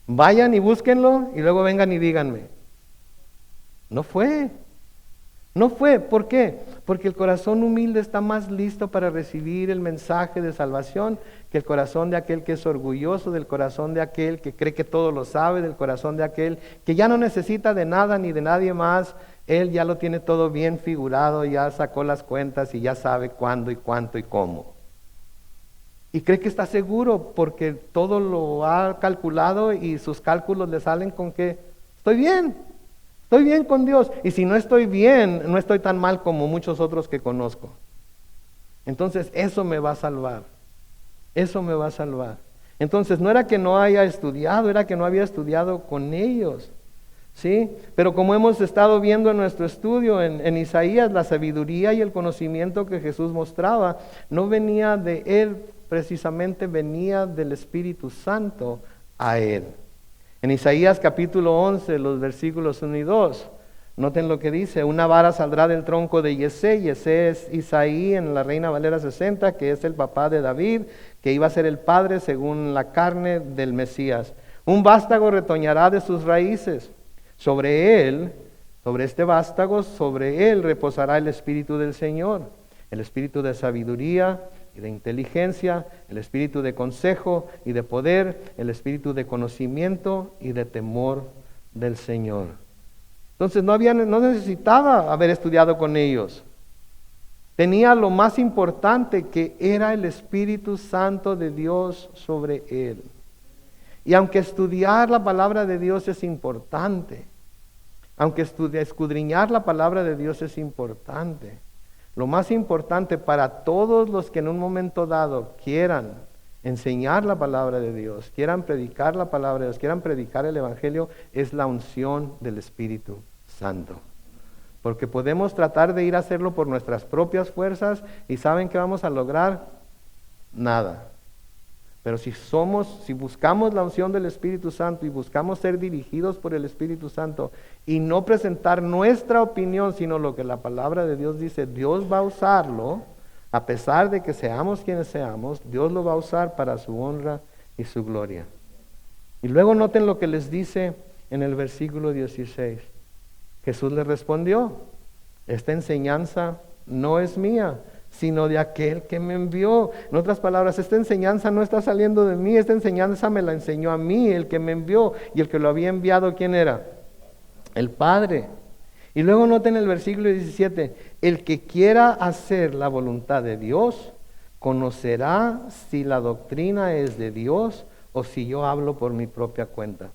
Vayan y búsquenlo y luego vengan y díganme. No fue. ¿Por qué? Porque el corazón humilde está más listo para recibir el mensaje de salvación que el corazón de aquel que es orgulloso, del corazón de aquel que cree que todo lo sabe, del corazón de aquel que ya no necesita de nada ni de nadie más. Él ya lo tiene todo bien figurado, ya sacó las cuentas y ya sabe cuándo y cuánto y cómo. Y cree que está seguro porque todo lo ha calculado y sus cálculos le salen con que estoy bien con Dios. Y si no estoy bien, no estoy tan mal como muchos otros que conozco. Entonces eso me va a salvar. Entonces no era que no haya estudiado, era que no había estudiado con ellos. ¿Sí? Pero como hemos estado viendo en nuestro estudio en Isaías, la sabiduría y el conocimiento que Jesús mostraba no venía de Él precisamente, venía del Espíritu Santo a Él. En Isaías capítulo 11, los versículos 1 y 2, noten lo que dice: una vara saldrá del tronco de Yesé. Yesé es Isaí en la Reina Valera 60, que es el papá de David, que iba a ser el padre según la carne del Mesías. Un vástago retoñará de sus raíces. Sobre él, sobre este vástago, sobre él reposará el Espíritu del Señor, el Espíritu de sabiduría, y de inteligencia, el espíritu de consejo y de poder, el espíritu de conocimiento y de temor del Señor. Entonces no necesitaba haber estudiado con ellos. Tenía lo más importante, que era el Espíritu Santo de Dios sobre él. Y aunque estudiar la palabra de Dios es importante, aunque escudriñar la palabra de Dios es importante, lo más importante para todos los que en un momento dado quieran enseñar la palabra de Dios, quieran predicar la palabra de Dios, quieran predicar el Evangelio, es la unción del Espíritu Santo. Porque podemos tratar de ir a hacerlo por nuestras propias fuerzas y ¿saben qué vamos a lograr? Nada. Pero si buscamos la unción del Espíritu Santo y buscamos ser dirigidos por el Espíritu Santo y no presentar nuestra opinión, sino lo que la palabra de Dios dice, Dios va a usarlo, a pesar de que seamos quienes seamos, Dios lo va a usar para su honra y su gloria. Y luego noten lo que les dice en el versículo 16. Jesús le respondió, esta enseñanza no es mía, sino de aquel que me envió. En otras palabras, esta enseñanza no está saliendo de mí, esta enseñanza me la enseñó a mí, el que me envió. Y el que lo había enviado, ¿quién era? El Padre. Y luego noten el versículo 17, el que quiera hacer la voluntad de Dios, conocerá si la doctrina es de Dios o si yo hablo por mi propia cuenta.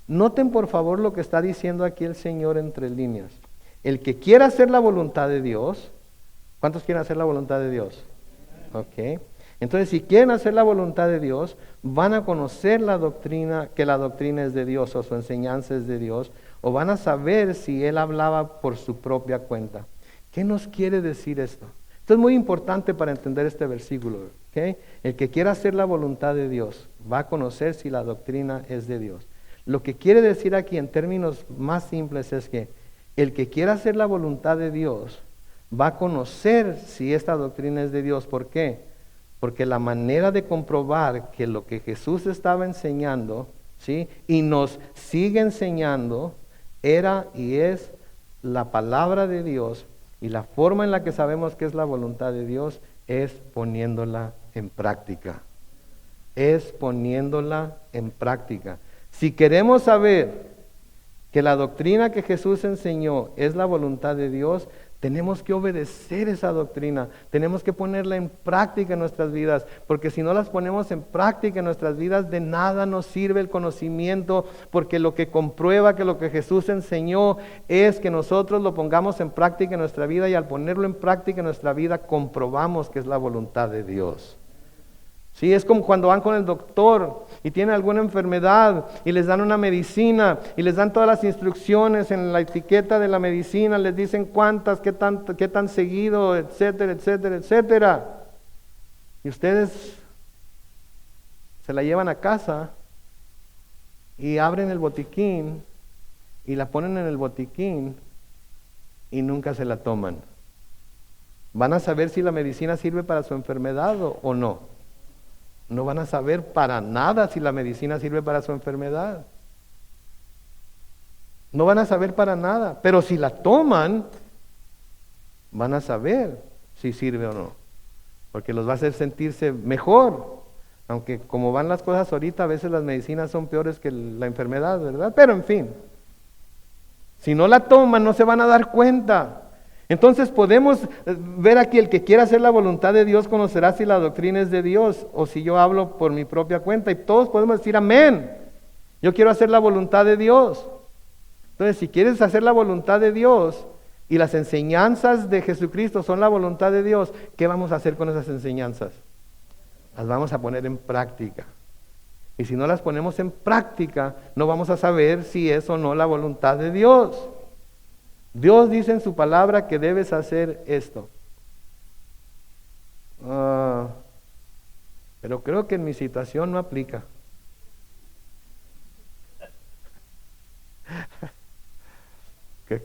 Noten por favor lo que está diciendo aquí el Señor entre líneas. El que quiera hacer la voluntad de Dios, ¿cuántos quieren hacer la voluntad de Dios? Ok. Entonces, si quieren hacer la voluntad de Dios, van a conocer la doctrina, que la doctrina es de Dios o su enseñanza es de Dios, o van a saber si Él hablaba por su propia cuenta. ¿Qué nos quiere decir esto? Esto es muy importante para entender este versículo. ¿Okay? El que quiera hacer la voluntad de Dios va a conocer si la doctrina es de Dios. Lo que quiere decir aquí en términos más simples es que el que quiera hacer la voluntad de Dios va a conocer si esta doctrina es de Dios. ¿Por qué? Porque la manera de comprobar que lo que Jesús estaba enseñando, ¿sí? Y nos sigue enseñando, era y es la palabra de Dios, y la forma en la que sabemos que es la voluntad de Dios es poniéndola en práctica. Es poniéndola en práctica. Si queremos saber que la doctrina que Jesús enseñó es la voluntad de Dios, tenemos que obedecer esa doctrina, tenemos que ponerla en práctica en nuestras vidas, porque si no las ponemos en práctica en nuestras vidas, de nada nos sirve el conocimiento, porque lo que comprueba que lo que Jesús enseñó es que nosotros lo pongamos en práctica en nuestra vida, y al ponerlo en práctica en nuestra vida, comprobamos que es la voluntad de Dios. Sí, es como cuando van con el doctor y tienen alguna enfermedad y les dan una medicina y les dan todas las instrucciones en la etiqueta de la medicina, les dicen cuántas, qué tan seguido, etcétera, etcétera, etcétera. Y ustedes se la llevan a casa y abren el botiquín y la ponen en el botiquín y nunca se la toman. ¿Van a saber si la medicina sirve para su enfermedad o no? No van a saber para nada si la medicina sirve para su enfermedad. No van a saber para nada. Pero si la toman, van a saber si sirve o no. Porque los va a hacer sentirse mejor. Aunque como van las cosas ahorita, a veces las medicinas son peores que la enfermedad, ¿verdad? Pero en fin, si no la toman, no se van a dar cuenta. Entonces podemos ver aquí, el que quiera hacer la voluntad de Dios conocerá si la doctrina es de Dios o si yo hablo por mi propia cuenta. Y todos podemos decir amén. Yo quiero hacer la voluntad de Dios. Entonces, si quieres hacer la voluntad de Dios y las enseñanzas de Jesucristo son la voluntad de Dios, ¿qué vamos a hacer con esas enseñanzas? Las vamos a poner en práctica. Y si no las ponemos en práctica, no vamos a saber si es o no la voluntad de Dios. Dios dice en su palabra que debes hacer esto. Pero creo que en mi situación no aplica.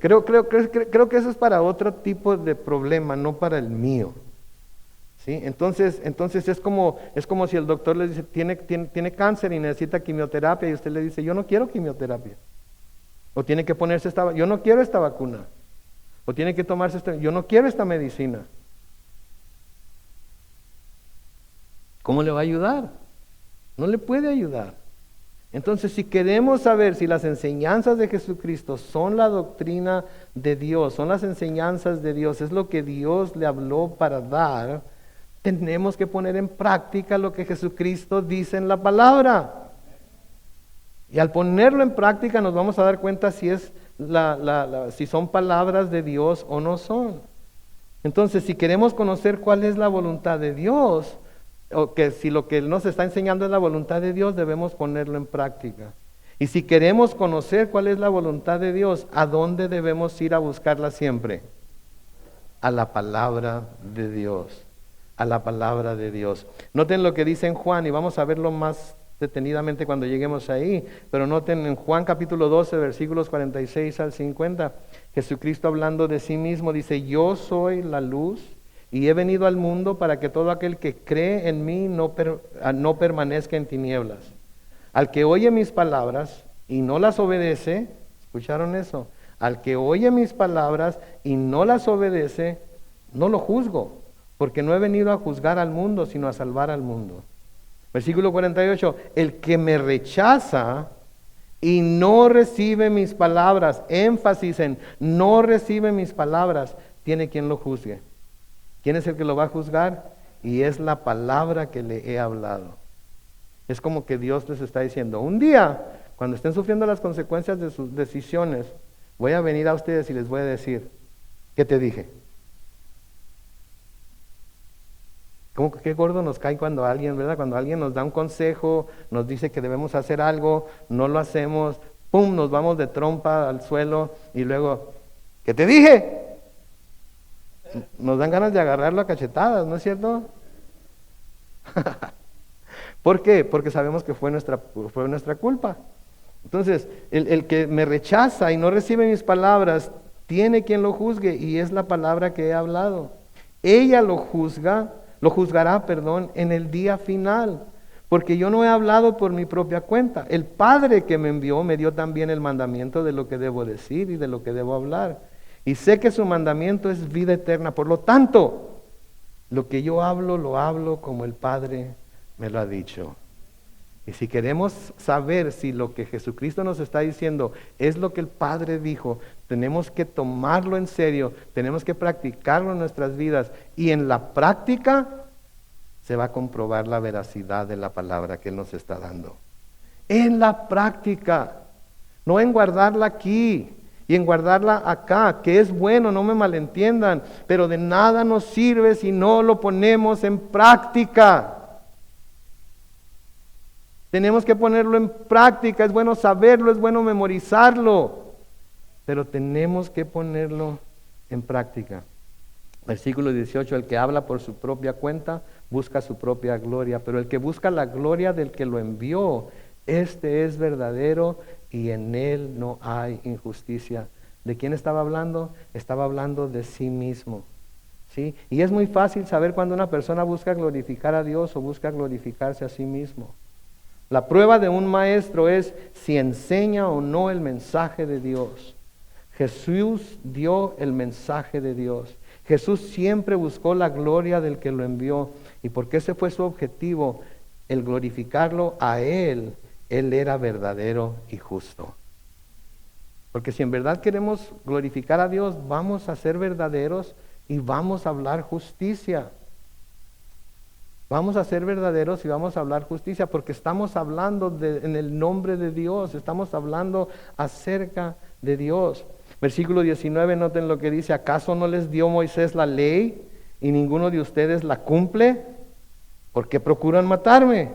Creo que eso es para otro tipo de problema, no para el mío. ¿Sí? Entonces es como si el doctor le dice, tiene cáncer y necesita quimioterapia, y usted le dice, yo no quiero quimioterapia. O tiene que ponerse yo no quiero esta vacuna. O tiene que tomarse yo no quiero esta medicina. ¿Cómo le va a ayudar? No le puede ayudar. Entonces, si queremos saber si las enseñanzas de Jesucristo son la doctrina de Dios, son las enseñanzas de Dios, es lo que Dios le habló para dar, tenemos que poner en práctica lo que Jesucristo dice en la palabra. Y al ponerlo en práctica nos vamos a dar cuenta si es si son palabras de Dios o no son. Entonces, si queremos conocer cuál es la voluntad de Dios, o que si lo que Él nos está enseñando es la voluntad de Dios, debemos ponerlo en práctica. Y si queremos conocer cuál es la voluntad de Dios, ¿a dónde debemos ir a buscarla siempre? A la palabra de Dios. A la palabra de Dios. Noten lo que dice en Juan, y vamos a verlo más detenidamente cuando lleguemos ahí, pero noten en Juan capítulo 12, versículos 46 al 50, Jesucristo hablando de sí mismo dice: yo soy la luz y he venido al mundo para que todo aquel que cree en mí no permanezca en tinieblas. Al que oye mis palabras y no las obedece, ¿escucharon eso? Al que oye mis palabras y no las obedece, no lo juzgo, porque no he venido a juzgar al mundo, sino a salvar al mundo. Versículo 48, el que me rechaza y no recibe mis palabras, énfasis en no recibe mis palabras, tiene quien lo juzgue. ¿Quién es el que lo va a juzgar? Y es la palabra que le he hablado. Es como que Dios les está diciendo: un día, cuando estén sufriendo las consecuencias de sus decisiones, voy a venir a ustedes y les voy a decir: ¿qué te dije? Como que qué gordo nos cae cuando alguien, ¿verdad? Cuando alguien nos da un consejo, nos dice que debemos hacer algo, no lo hacemos, ¡pum!, nos vamos de trompa al suelo y luego, ¿qué te dije? Nos dan ganas de agarrarlo a cachetadas, ¿no es cierto? ¿Por qué? Porque sabemos que fue nuestra culpa. Entonces, el que me rechaza y no recibe mis palabras, tiene quien lo juzgue, y es la palabra que he hablado. Ella lo juzgará, en el día final, porque yo no he hablado por mi propia cuenta. El Padre que me envió me dio también el mandamiento de lo que debo decir y de lo que debo hablar. Y sé que su mandamiento es vida eterna. Por lo tanto, lo que yo hablo, lo hablo como el Padre me lo ha dicho. Y si queremos saber si lo que Jesucristo nos está diciendo es lo que el Padre dijo, tenemos que tomarlo en serio, tenemos que practicarlo en nuestras vidas, y en la práctica se va a comprobar la veracidad de la palabra que Él nos está dando. En la práctica, no en guardarla aquí y en guardarla acá, que es bueno, no me malentiendan, pero de nada nos sirve si no lo ponemos en práctica. Tenemos que ponerlo en práctica. Es bueno saberlo, es bueno memorizarlo, pero tenemos que ponerlo en práctica. Versículo 18, el que habla por su propia cuenta busca su propia gloria, pero el que busca la gloria del que lo envió, este es verdadero y en él no hay injusticia. ¿De quién estaba hablando? Estaba hablando de sí mismo. ¿Sí? Y es muy fácil saber cuando una persona busca glorificar a Dios o busca glorificarse a sí mismo. La prueba de un maestro es si enseña o no el mensaje de Dios. Jesús dio el mensaje de Dios. Jesús siempre buscó la gloria del que lo envió. Y porque ese fue su objetivo, el glorificarlo a Él. Él era verdadero y justo. Porque si en verdad queremos glorificar a Dios, vamos a ser verdaderos y vamos a hablar justicia. Vamos a ser verdaderos y vamos a hablar justicia, porque estamos hablando en el nombre de Dios, estamos hablando acerca de Dios. Versículo 19, noten lo que dice: ¿acaso no les dio Moisés la ley y ninguno de ustedes la cumple? ¿Por qué procuran matarme?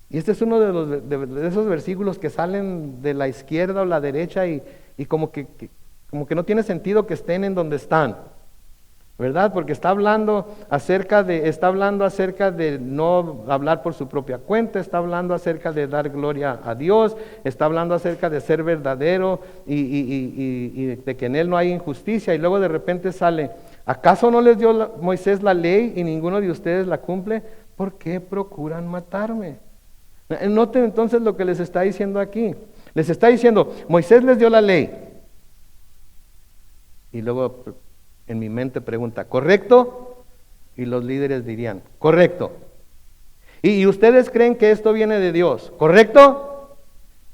Y este es uno de esos versículos que salen de la izquierda o la derecha y como que no tiene sentido que estén en donde están. ¿Verdad? Porque está hablando acerca de no hablar por su propia cuenta, está hablando acerca de dar gloria a Dios, está hablando acerca de ser verdadero y de que en Él no hay injusticia, y luego de repente sale: ¿acaso no les dio Moisés la ley y ninguno de ustedes la cumple? ¿Por qué procuran matarme? Noten entonces lo que les está diciendo aquí. Les está diciendo: Moisés les dio la ley. Y luego en mi mente pregunta: ¿correcto? Y los líderes dirían: correcto. Y ustedes creen que esto viene de Dios, ¿correcto?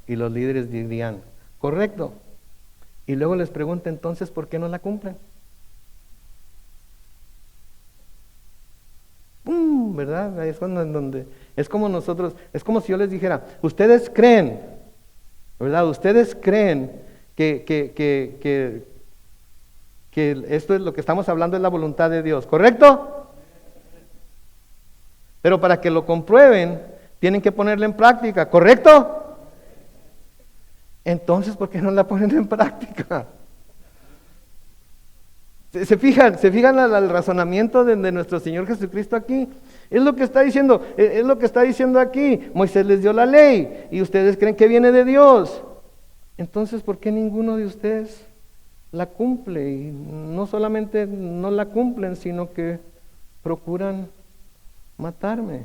Y los líderes dirían, correcto. Y luego les pregunta entonces, ¿por qué no la cumplen? ¡Pum! ¿Verdad? Ahí es cuando, en donde, es como nosotros, es como si yo les dijera, ustedes creen, ¿verdad? Ustedes creen que esto es lo que estamos hablando, es la voluntad de Dios, ¿correcto? Pero para que lo comprueben, tienen que ponerla en práctica, ¿correcto? Entonces, ¿por qué no la ponen en práctica? ¿Se fijan al razonamiento de nuestro Señor Jesucristo aquí? Es lo que está diciendo, es lo que está diciendo aquí. Moisés les dio la ley y ustedes creen que viene de Dios. Entonces, ¿por qué ninguno de ustedes la cumple? Y no solamente no la cumplen, sino que procuran matarme.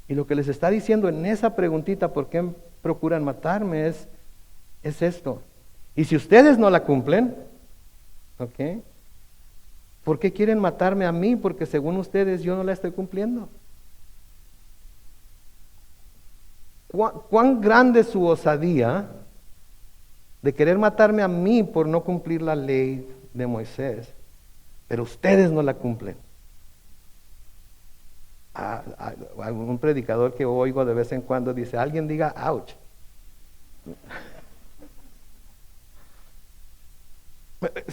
Y lo que les está diciendo en esa preguntita, ¿por qué procuran matarme? Es esto. Y si ustedes no la cumplen, ¿ok? ¿Por qué quieren matarme a mí? Porque según ustedes yo no la estoy cumpliendo. ¿Cuán grande es su osadía de querer matarme a mí por no cumplir la ley de Moisés? Pero ustedes no la cumplen. Un predicador que oigo de vez en cuando dice, alguien diga ouch.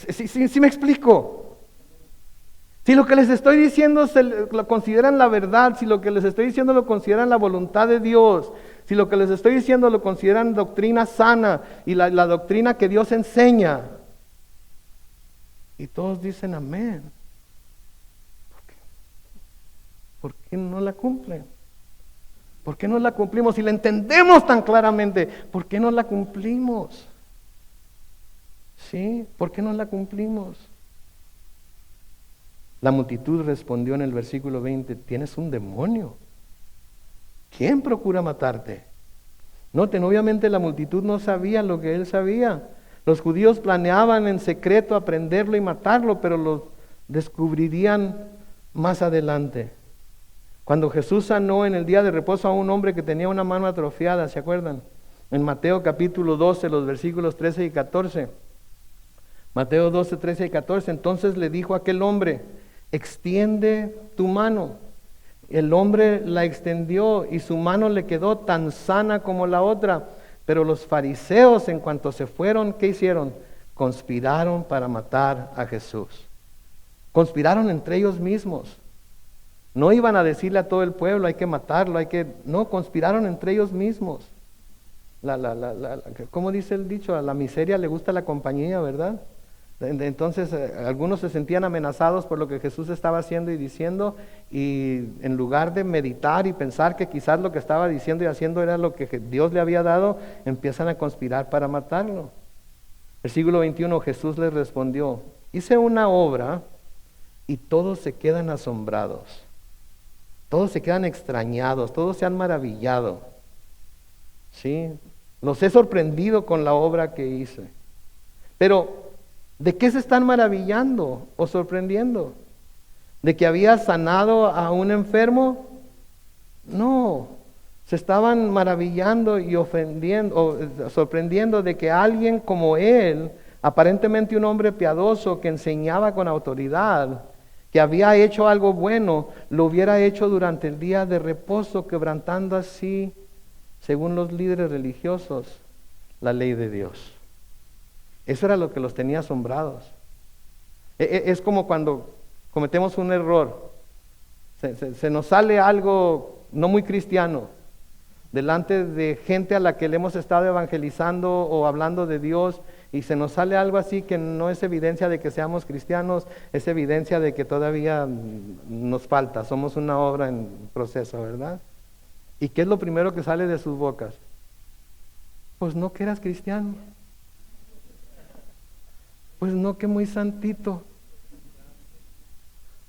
Sí me explico. Si lo que les estoy diciendo lo consideran la verdad, si lo que les estoy diciendo lo consideran la voluntad de Dios, si lo que les estoy diciendo lo consideran doctrina sana y la doctrina que Dios enseña, y todos dicen amén, ¿por qué no la cumplen? ¿Por qué no la cumplimos? Si la entendemos tan claramente, ¿por qué no la cumplimos? ¿Sí? ¿Por qué no la cumplimos? La multitud respondió en el versículo 20, tienes un demonio. ¿Quién procura matarte? Noten, obviamente la multitud no sabía lo que él sabía. Los judíos planeaban en secreto aprenderlo y matarlo, pero lo descubrirían más adelante. Cuando Jesús sanó en el día de reposo a un hombre que tenía una mano atrofiada, ¿se acuerdan? En Mateo capítulo 12, los versículos 13 y 14. Mateo 12, 13 y 14. Entonces le dijo a aquel hombre, extiende tu mano. El hombre la extendió y su mano le quedó tan sana como la otra. Pero los fariseos, en cuanto se fueron, ¿qué hicieron? Conspiraron para matar a Jesús. Conspiraron entre ellos mismos. No iban a decirle a todo el pueblo, hay que matarlo, no, conspiraron entre ellos mismos. ¿Cómo dice el dicho? A la miseria le gusta la compañía, ¿verdad? Entonces algunos se sentían amenazados por lo que Jesús estaba haciendo y diciendo, y en lugar de meditar y pensar que quizás lo que estaba diciendo y haciendo era lo que Dios le había dado, empiezan a conspirar para matarlo. Versículo 21, Jesús les respondió, hice una obra y todos se quedan asombrados, todos se quedan extrañados, todos se han maravillado. ¿Sí? Los he sorprendido con la obra que hice. Pero ¿de qué se están maravillando o sorprendiendo? ¿De que había sanado a un enfermo? No, se estaban maravillando y sorprendiendo de que alguien como él, aparentemente un hombre piadoso que enseñaba con autoridad, que había hecho algo bueno, lo hubiera hecho durante el día de reposo, quebrantando así, según los líderes religiosos, la ley de Dios. Eso era lo que los tenía asombrados. Es como cuando cometemos un error. Se nos sale algo no muy cristiano delante de gente a la que le hemos estado evangelizando o hablando de Dios, y se nos sale algo así que no es evidencia de que seamos cristianos, es evidencia de que todavía nos falta, somos una obra en proceso, ¿verdad? ¿Y qué es lo primero que sale de sus bocas? Pues no que eras cristiano. Pues no que muy santito.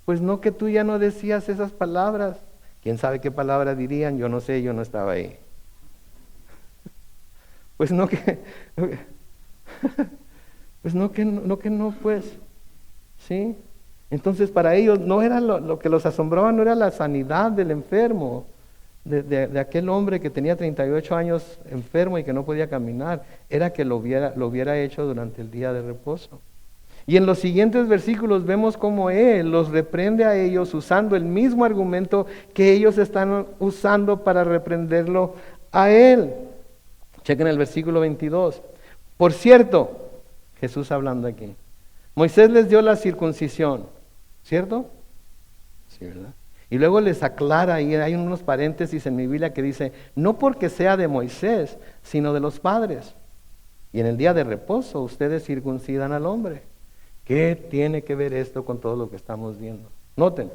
Pues no que tú ya no decías esas palabras. ¿Quién sabe qué palabras dirían? Yo no sé, yo no estaba ahí. Pues no que... Pues no, pues. ¿Sí? Entonces para ellos no era lo que los asombraba, no era la sanidad del enfermo. de aquel hombre que tenía 38 años enfermo y que no podía caminar, era que lo hubiera hecho durante el día de reposo. Y en los siguientes versículos vemos cómo Él los reprende a ellos usando el mismo argumento que ellos están usando para reprenderlo a Él. Chequen el versículo 22. Por cierto, Jesús hablando aquí, Moisés les dio la circuncisión, ¿cierto? Sí, ¿verdad? Y luego les aclara, y hay unos paréntesis en mi Biblia que dice, no porque sea de Moisés, sino de los padres. Y en el día de reposo ustedes circuncidan al hombre. ¿Qué tiene que ver esto con todo lo que estamos viendo? Noten,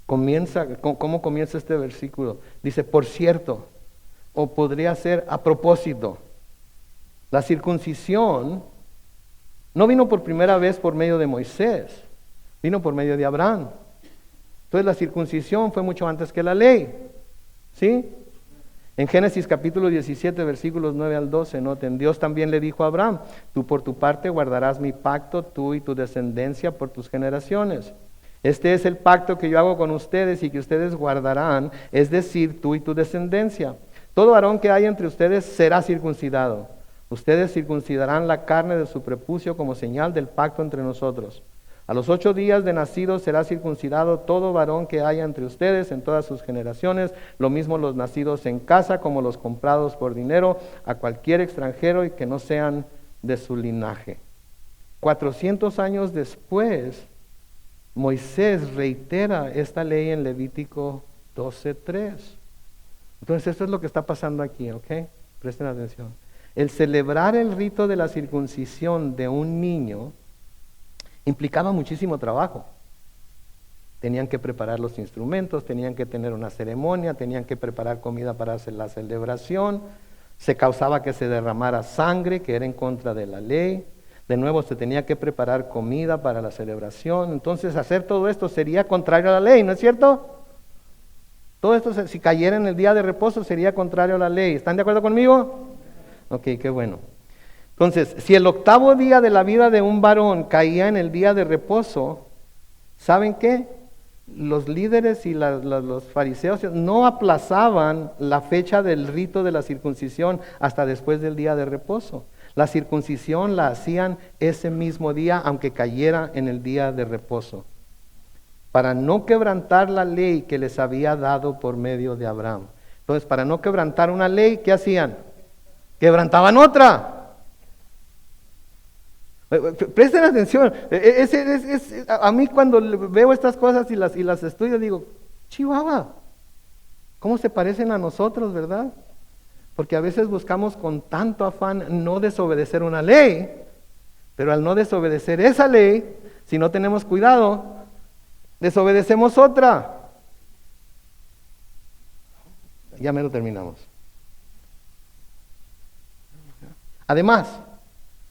¿cómo comienza este versículo? Dice, por cierto, o podría ser a propósito. La circuncisión no vino por primera vez por medio de Moisés, vino por medio de Abraham. Entonces la circuncisión fue mucho antes que la ley, ¿sí? En Génesis capítulo 17, versículos 9 al 12, noten, Dios también le dijo a Abraham, tú por tu parte guardarás mi pacto, tú y tu descendencia por tus generaciones. Este es el pacto que yo hago con ustedes y que ustedes guardarán, es decir, tú y tu descendencia. Todo varón que haya entre ustedes será circuncidado. Ustedes circuncidarán la carne de su prepucio como señal del pacto entre nosotros. A los 8 días de nacido será circuncidado todo varón que haya entre ustedes en todas sus generaciones, lo mismo los nacidos en casa como los comprados por dinero, a cualquier extranjero y que no sean de su linaje. 400 años después, Moisés reitera esta ley en Levítico 12:3. Entonces esto es lo que está pasando aquí, ¿ok? Presten atención. El celebrar el rito de la circuncisión de un niño implicaba muchísimo trabajo. Tenían que preparar los instrumentos, tenían que tener una ceremonia, tenían que preparar comida para hacer la celebración. Se causaba que se derramara sangre, que era en contra de la ley. De nuevo, se tenía que preparar comida para la celebración. Entonces, hacer todo esto sería contrario a la ley, ¿no es cierto? Todo esto, si cayera en el día de reposo, sería contrario a la ley. ¿Están de acuerdo conmigo? Ok, qué bueno. Entonces, si el 8º día de la vida de un varón caía en el día de reposo, ¿saben qué? Los líderes y los fariseos no aplazaban la fecha del rito de la circuncisión hasta después del día de reposo. La circuncisión la hacían ese mismo día, aunque cayera en el día de reposo, para no quebrantar la ley que les había dado por medio de Abraham. Entonces, para no quebrantar una ley, ¿qué hacían? Quebrantaban otra. Presten atención, a mí cuando veo estas cosas y las estudio digo, Chihuahua, ¿cómo se parecen a nosotros, verdad? Porque a veces buscamos con tanto afán no desobedecer una ley, pero al no desobedecer esa ley, si no tenemos cuidado, desobedecemos otra. Ya me lo terminamos. Además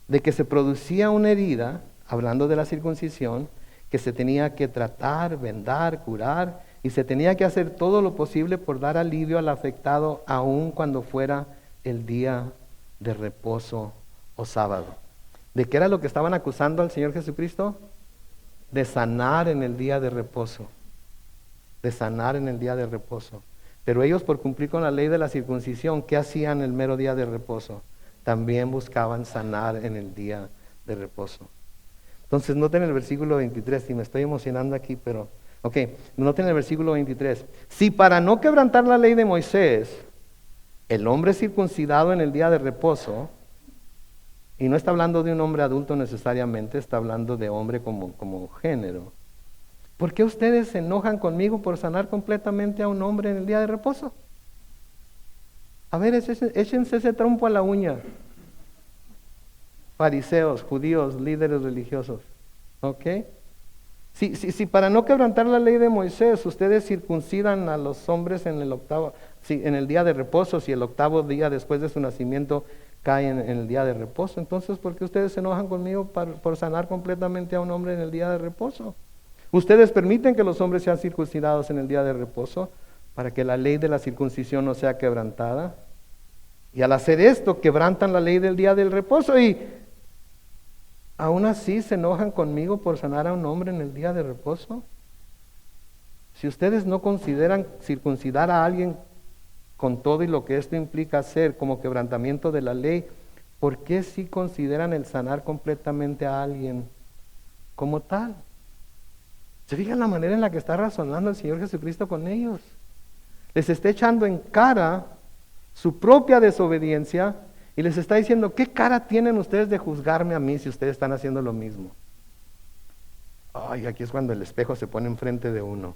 de que se producía una herida, hablando de la circuncisión, que se tenía que tratar, vendar, curar, y se tenía que hacer todo lo posible por dar alivio al afectado, aun cuando fuera el día de reposo o sábado. ¿De qué era lo que estaban acusando al Señor Jesucristo? De sanar en el día de reposo. De sanar en el día de reposo. Pero ellos, por cumplir con la ley de la circuncisión, ¿qué hacían el mero día de reposo? También buscaban sanar en el día de reposo. Entonces, noten el versículo 23, y me estoy emocionando aquí, pero, noten el versículo 23. Si para no quebrantar la ley de Moisés, el hombre circuncidado en el día de reposo, y no está hablando de un hombre adulto necesariamente, está hablando de hombre como género, ¿por qué ustedes se enojan conmigo por sanar completamente a un hombre en el día de reposo? A ver, échense ese trompo a la uña. Fariseos, judíos, líderes religiosos. ¿Ok? Si para no quebrantar la ley de Moisés, ustedes circuncidan a los hombres en el día de reposo, si el 8º día después de su nacimiento cae en el día de reposo, entonces ¿por qué ustedes se enojan conmigo por sanar completamente a un hombre en el día de reposo? Ustedes permiten que los hombres sean circuncidados en el día de reposo, para que la ley de la circuncisión no sea quebrantada. Y al hacer esto, quebrantan la ley del día del reposo y aún así se enojan conmigo por sanar a un hombre en el día de reposo. Si ustedes no consideran circuncidar a alguien con todo y lo que esto implica hacer como quebrantamiento de la ley, ¿por qué si consideran el sanar completamente a alguien como tal? ¿Se fijan la manera en la que está razonando el Señor Jesucristo con ellos? Les está echando en cara su propia desobediencia y les está diciendo, ¿qué cara tienen ustedes de juzgarme a mí si ustedes están haciendo lo mismo? Ay, aquí es cuando el espejo se pone enfrente de uno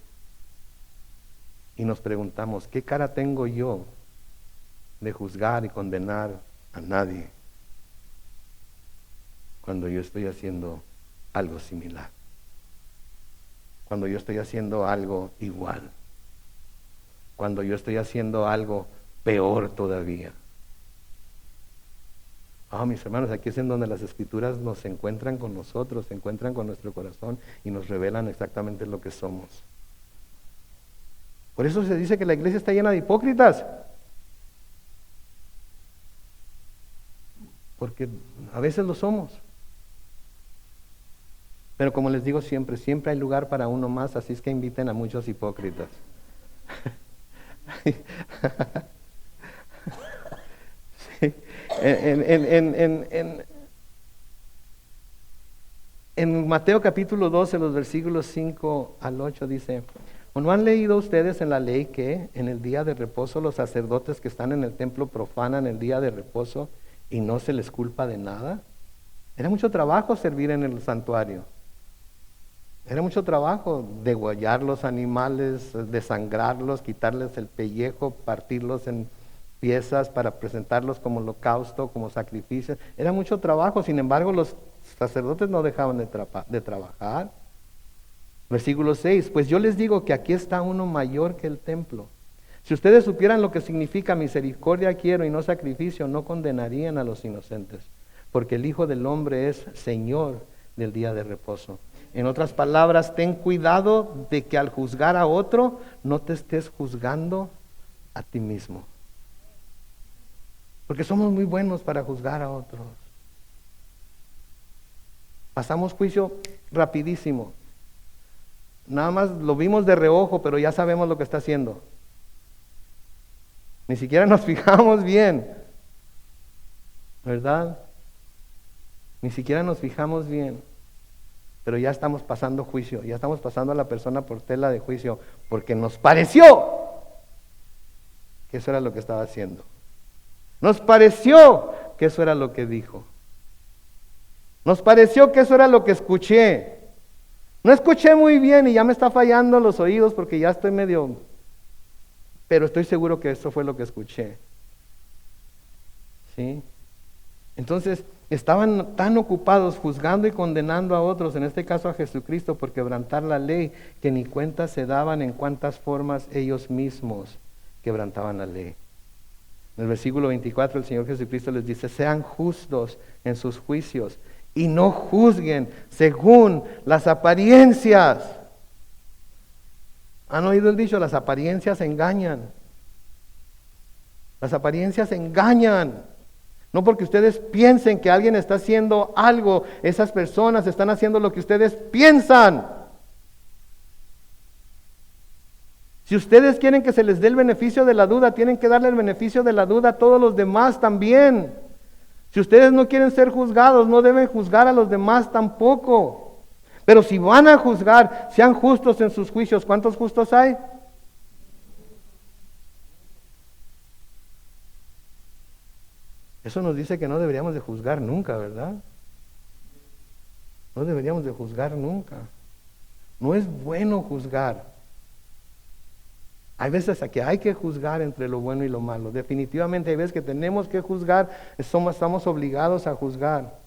y nos preguntamos, ¿qué cara tengo yo de juzgar y condenar a nadie cuando yo estoy haciendo algo similar? Cuando yo estoy haciendo algo igual, cuando yo estoy haciendo algo peor todavía. Mis hermanos, aquí es en donde las Escrituras nos encuentran con nosotros, se encuentran con nuestro corazón y nos revelan exactamente lo que somos. Por eso se dice que la iglesia está llena de hipócritas, porque a veces lo somos. Pero como les digo siempre, siempre hay lugar para uno más, así es que inviten a muchos hipócritas. Sí. En Mateo capítulo 12, los versículos 5 al 8 dice, ¿o no han leído ustedes en la ley que en el día de reposo los sacerdotes que están en el templo profanan el día de reposo y no se les culpa de nada? Era mucho trabajo servir en el santuario. Era mucho trabajo degollar los animales, desangrarlos, quitarles el pellejo, partirlos en piezas para presentarlos como holocausto, como sacrificio. Era mucho trabajo, sin embargo los sacerdotes no dejaban de trabajar. Versículo 6, pues yo les digo que aquí está uno mayor que el templo. Si ustedes supieran lo que significa misericordia quiero y no sacrificio, no condenarían a los inocentes, porque el Hijo del Hombre es Señor del día de reposo. En otras palabras, ten cuidado de que al juzgar a otro, no te estés juzgando a ti mismo. Porque somos muy buenos para juzgar a otros. Pasamos juicio rapidísimo. Nada más lo vimos de reojo, pero ya sabemos lo que está haciendo. Ni siquiera nos fijamos bien, ¿verdad? Ni siquiera nos fijamos bien. Pero ya estamos pasando juicio, ya estamos pasando a la persona por tela de juicio, porque nos pareció que eso era lo que estaba haciendo. Nos pareció que eso era lo que dijo. Nos pareció que eso era lo que escuché. No escuché muy bien y ya me está fallando los oídos porque ya estoy medio... Pero estoy seguro que eso fue lo que escuché. ¿Sí? Entonces, estaban tan ocupados juzgando y condenando a otros, en este caso a Jesucristo, por quebrantar la ley, que ni cuenta se daban en cuántas formas ellos mismos quebrantaban la ley. En el versículo 24 el Señor Jesucristo les dice, sean justos en sus juicios y no juzguen según las apariencias. ¿Han oído el dicho? Las apariencias engañan. Las apariencias engañan. No porque ustedes piensen que alguien está haciendo algo, esas personas están haciendo lo que ustedes piensan. Si ustedes quieren que se les dé el beneficio de la duda, tienen que darle el beneficio de la duda a todos los demás también. Si ustedes no quieren ser juzgados, no deben juzgar a los demás tampoco. Pero si van a juzgar, sean justos en sus juicios. ¿Cuántos justos hay? Eso nos dice que no deberíamos de juzgar nunca, ¿verdad? No deberíamos de juzgar nunca. No es bueno juzgar. Hay veces que hay que juzgar entre lo bueno y lo malo. Definitivamente hay veces que tenemos que juzgar, estamos obligados a juzgar.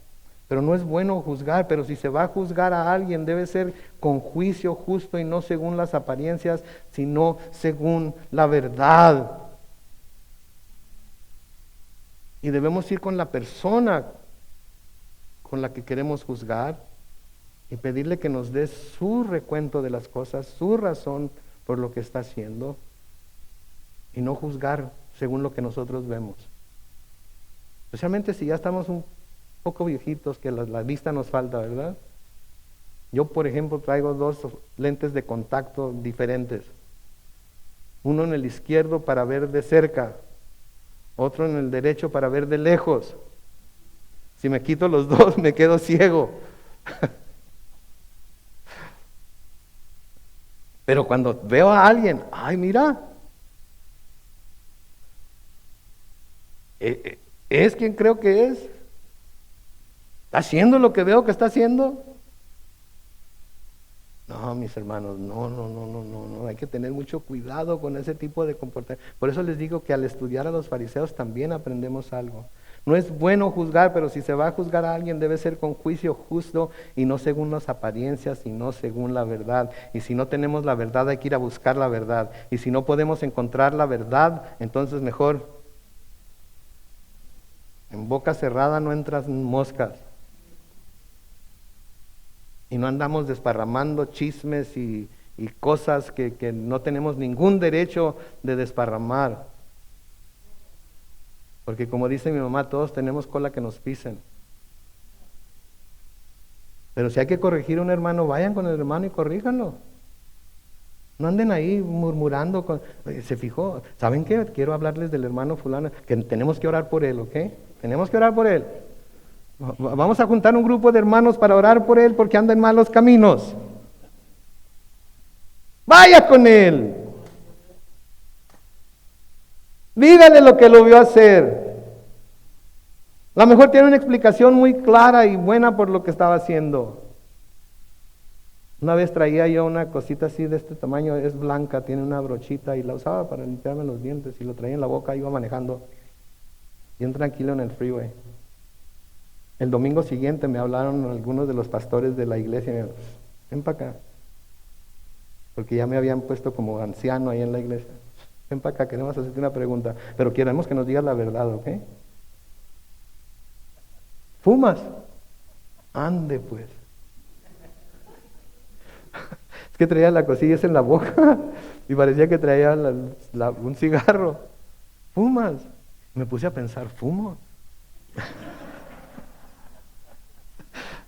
Pero no es bueno juzgar, pero si se va a juzgar a alguien debe ser con juicio justo y no según las apariencias, sino según la verdad. Y debemos ir con la persona con la que queremos juzgar y pedirle que nos dé su recuento de las cosas, su razón por lo que está haciendo, y no juzgar según lo que nosotros vemos. Especialmente si ya estamos un poco viejitos, que la vista nos falta, ¿verdad? Yo, por ejemplo, traigo 2 lentes de contacto diferentes. uno en el izquierdo para ver de cerca, otro en el derecho para ver de lejos. Si me quito los dos, me quedo ciego. Pero cuando veo a alguien, ay, mira, ¿es quien creo que es? ¿Está haciendo lo que veo que está haciendo? No, mis hermanos, no, hay que tener mucho cuidado con ese tipo de comportamiento. Por eso les digo que al estudiar a los fariseos también aprendemos algo. No es bueno juzgar, pero si se va a juzgar a alguien debe ser con juicio justo y no según las apariencias y no según la verdad. Y si no tenemos la verdad hay que ir a buscar la verdad. Y si no podemos encontrar la verdad, entonces mejor en boca cerrada no entran moscas. Y no andamos desparramando chismes y cosas que no tenemos ningún derecho de desparramar. Porque como dice mi mamá, todos tenemos cola que nos pisen. Pero si hay que corregir a un hermano, vayan con el hermano y corríjanlo. No anden ahí murmurando. ¿Se fijó? ¿Saben qué? Quiero hablarles del hermano fulano, que tenemos que orar por él, ¿ok? Tenemos que orar por él. Vamos a juntar un grupo de hermanos para orar por él porque anda en malos caminos. Vaya con él. Dígale lo que lo vio hacer. A lo mejor tiene una explicación muy clara y buena por lo que estaba haciendo. Una vez traía yo una cosita así de este tamaño, es blanca, tiene una brochita y la usaba para limpiarme los dientes y lo traía en la boca, iba manejando bien tranquilo en el freeway. El domingo siguiente me hablaron algunos de los pastores de la iglesia y me dijeron, ven para acá, porque ya me habían puesto como anciano ahí en la iglesia. Ven para acá, queremos hacerte una pregunta, pero queremos que nos digas la verdad, ¿ok? ¿Fumas? Ande pues. Es que traía la cosilla esa en la boca y parecía que traía un cigarro. ¿Fumas? Me puse a pensar, ¿fumo?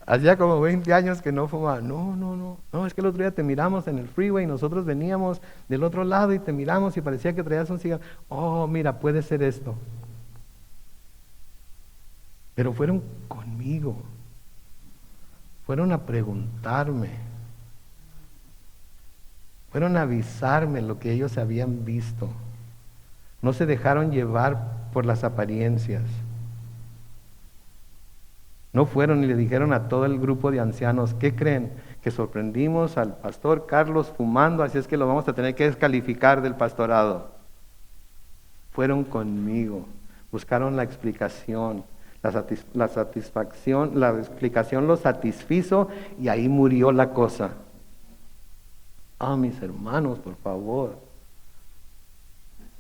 Hacía como 20 años que no fumaba. No, es que el otro día te miramos en el freeway y nosotros veníamos del otro lado y te miramos y parecía que traías un cigarro. Oh, mira, puede ser esto. Pero fueron conmigo. Fueron a preguntarme. Fueron a avisarme lo que ellos habían visto. No se dejaron llevar por las apariencias. No fueron y le dijeron a todo el grupo de ancianos, ¿qué creen? Que sorprendimos al pastor Carlos fumando, así es que lo vamos a tener que descalificar del pastorado. Fueron conmigo, buscaron la explicación, la satisfacción, la explicación los satisfizo y ahí murió la cosa. Mis hermanos, por favor.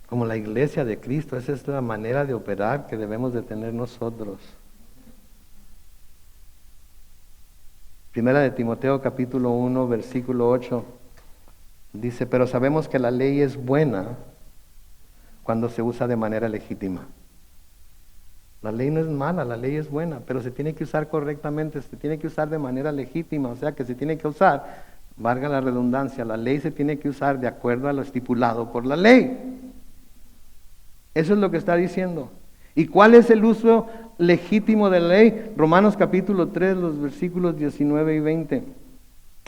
Como la iglesia de Cristo, esa es la manera de operar que debemos de tener nosotros. Primera de Timoteo capítulo 1 versículo 8 dice, pero sabemos que la ley es buena cuando se usa de manera legítima. La ley no es mala, la ley es buena, pero se tiene que usar correctamente, se tiene que usar de manera legítima, o sea que se tiene que usar, valga la redundancia, la ley se tiene que usar de acuerdo a lo estipulado por la ley. Eso es lo que está diciendo. ¿Y cuál es el uso legítimo de la ley? Romanos capítulo 3, los versículos 19 y 20.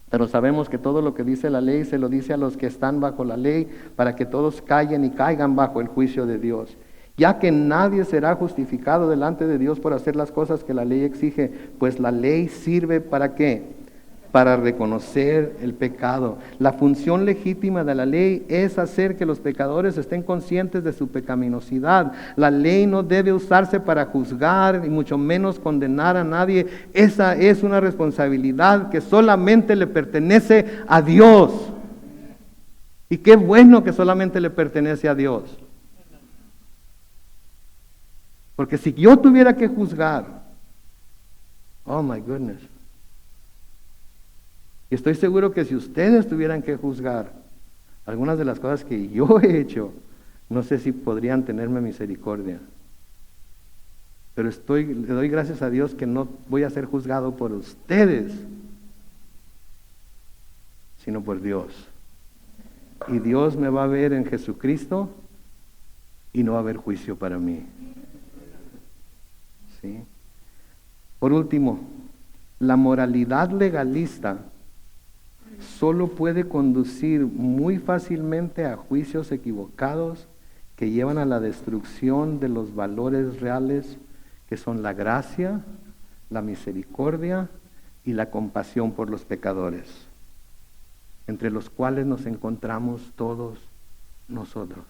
Pero sabemos que todo lo que dice la ley se lo dice a los que están bajo la ley, para que todos callen y caigan bajo el juicio de Dios. Ya que nadie será justificado delante de Dios por hacer las cosas que la ley exige, pues la ley sirve ¿para qué? Para reconocer el pecado. La función legítima de la ley es hacer que los pecadores estén conscientes de su pecaminosidad. La ley no debe usarse para juzgar y mucho menos condenar a nadie. Esa es una responsabilidad que solamente le pertenece a Dios. Y qué bueno que solamente le pertenece a Dios. Porque si yo tuviera que juzgar, oh my goodness. Y estoy seguro que si ustedes tuvieran que juzgar algunas de las cosas que yo he hecho, no sé si podrían tenerme misericordia. Pero le doy gracias a Dios que no voy a ser juzgado por ustedes, sino por Dios. y Dios me va a ver en Jesucristo y no va a haber juicio para mí. ¿Sí? Por último, la moralidad legalista solo puede conducir muy fácilmente a juicios equivocados que llevan a la destrucción de los valores reales que son la gracia, la misericordia y la compasión por los pecadores, entre los cuales nos encontramos todos nosotros.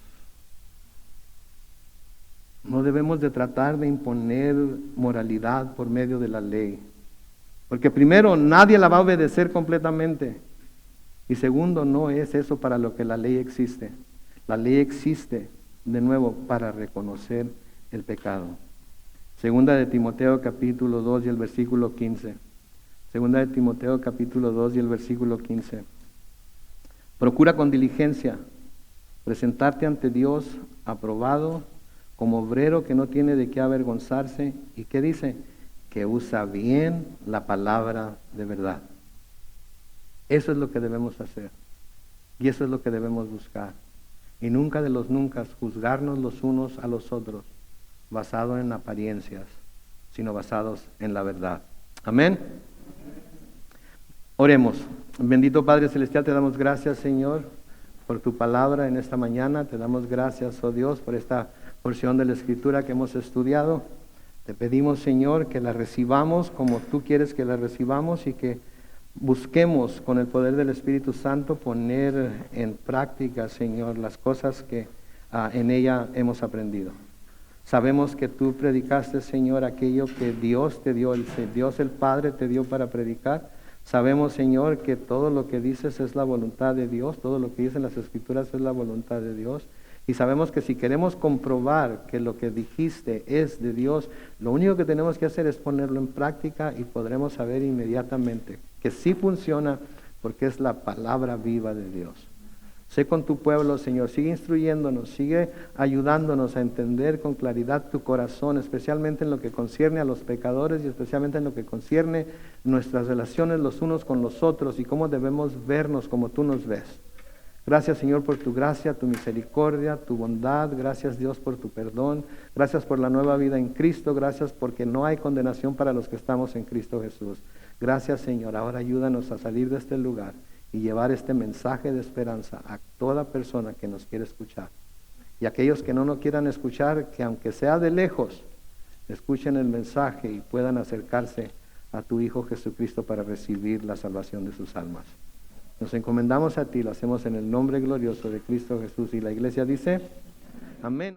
No debemos de tratar de imponer moralidad por medio de la ley, porque primero, nadie la va a obedecer completamente, y segundo, no es eso para lo que la ley existe. La ley existe, de nuevo, para reconocer el pecado. Segunda de Timoteo capítulo 2 y el versículo 15. Segunda de Timoteo capítulo 2 y el versículo 15. Procura con diligencia presentarte ante Dios aprobado, como obrero que no tiene de qué avergonzarse. ¿Y qué dice? Que usa bien la palabra de verdad. Eso es lo que debemos hacer. Y eso es lo que debemos buscar. Y nunca de los nunca juzgarnos los unos a los otros, basado en apariencias, sino basados en la verdad. Amén. Oremos. Bendito Padre Celestial, te damos gracias, Señor, por tu palabra en esta mañana. Te damos gracias, oh Dios, por esta porción de la Escritura que hemos estudiado. Te pedimos, Señor, que la recibamos como tú quieres que la recibamos y que busquemos con el poder del Espíritu Santo poner en práctica, Señor, las cosas que en ella hemos aprendido. Sabemos que tú predicaste, Señor, aquello que Dios te dio, Dios el Padre te dio para predicar. Sabemos, Señor, que todo lo que dices es la voluntad de Dios, todo lo que dicen las Escrituras es la voluntad de Dios. Y sabemos que si queremos comprobar que lo que dijiste es de Dios, lo único que tenemos que hacer es ponerlo en práctica y podremos saber inmediatamente que sí funciona porque es la palabra viva de Dios. Sé con tu pueblo, Señor, sigue instruyéndonos, sigue ayudándonos a entender con claridad tu corazón, especialmente en lo que concierne a los pecadores y especialmente en lo que concierne nuestras relaciones los unos con los otros y cómo debemos vernos como tú nos ves. Gracias, Señor, por tu gracia, tu misericordia, tu bondad. Gracias, Dios, por tu perdón. Gracias por la nueva vida en Cristo. Gracias porque no hay condenación para los que estamos en Cristo Jesús. Gracias, Señor. Ahora ayúdanos a salir de este lugar y llevar este mensaje de esperanza a toda persona que nos quiere escuchar. Y aquellos que no nos quieran escuchar, que aunque sea de lejos, escuchen el mensaje y puedan acercarse a tu Hijo Jesucristo para recibir la salvación de sus almas. Nos encomendamos a ti, lo hacemos en el nombre glorioso de Cristo Jesús. Y la iglesia dice, amén.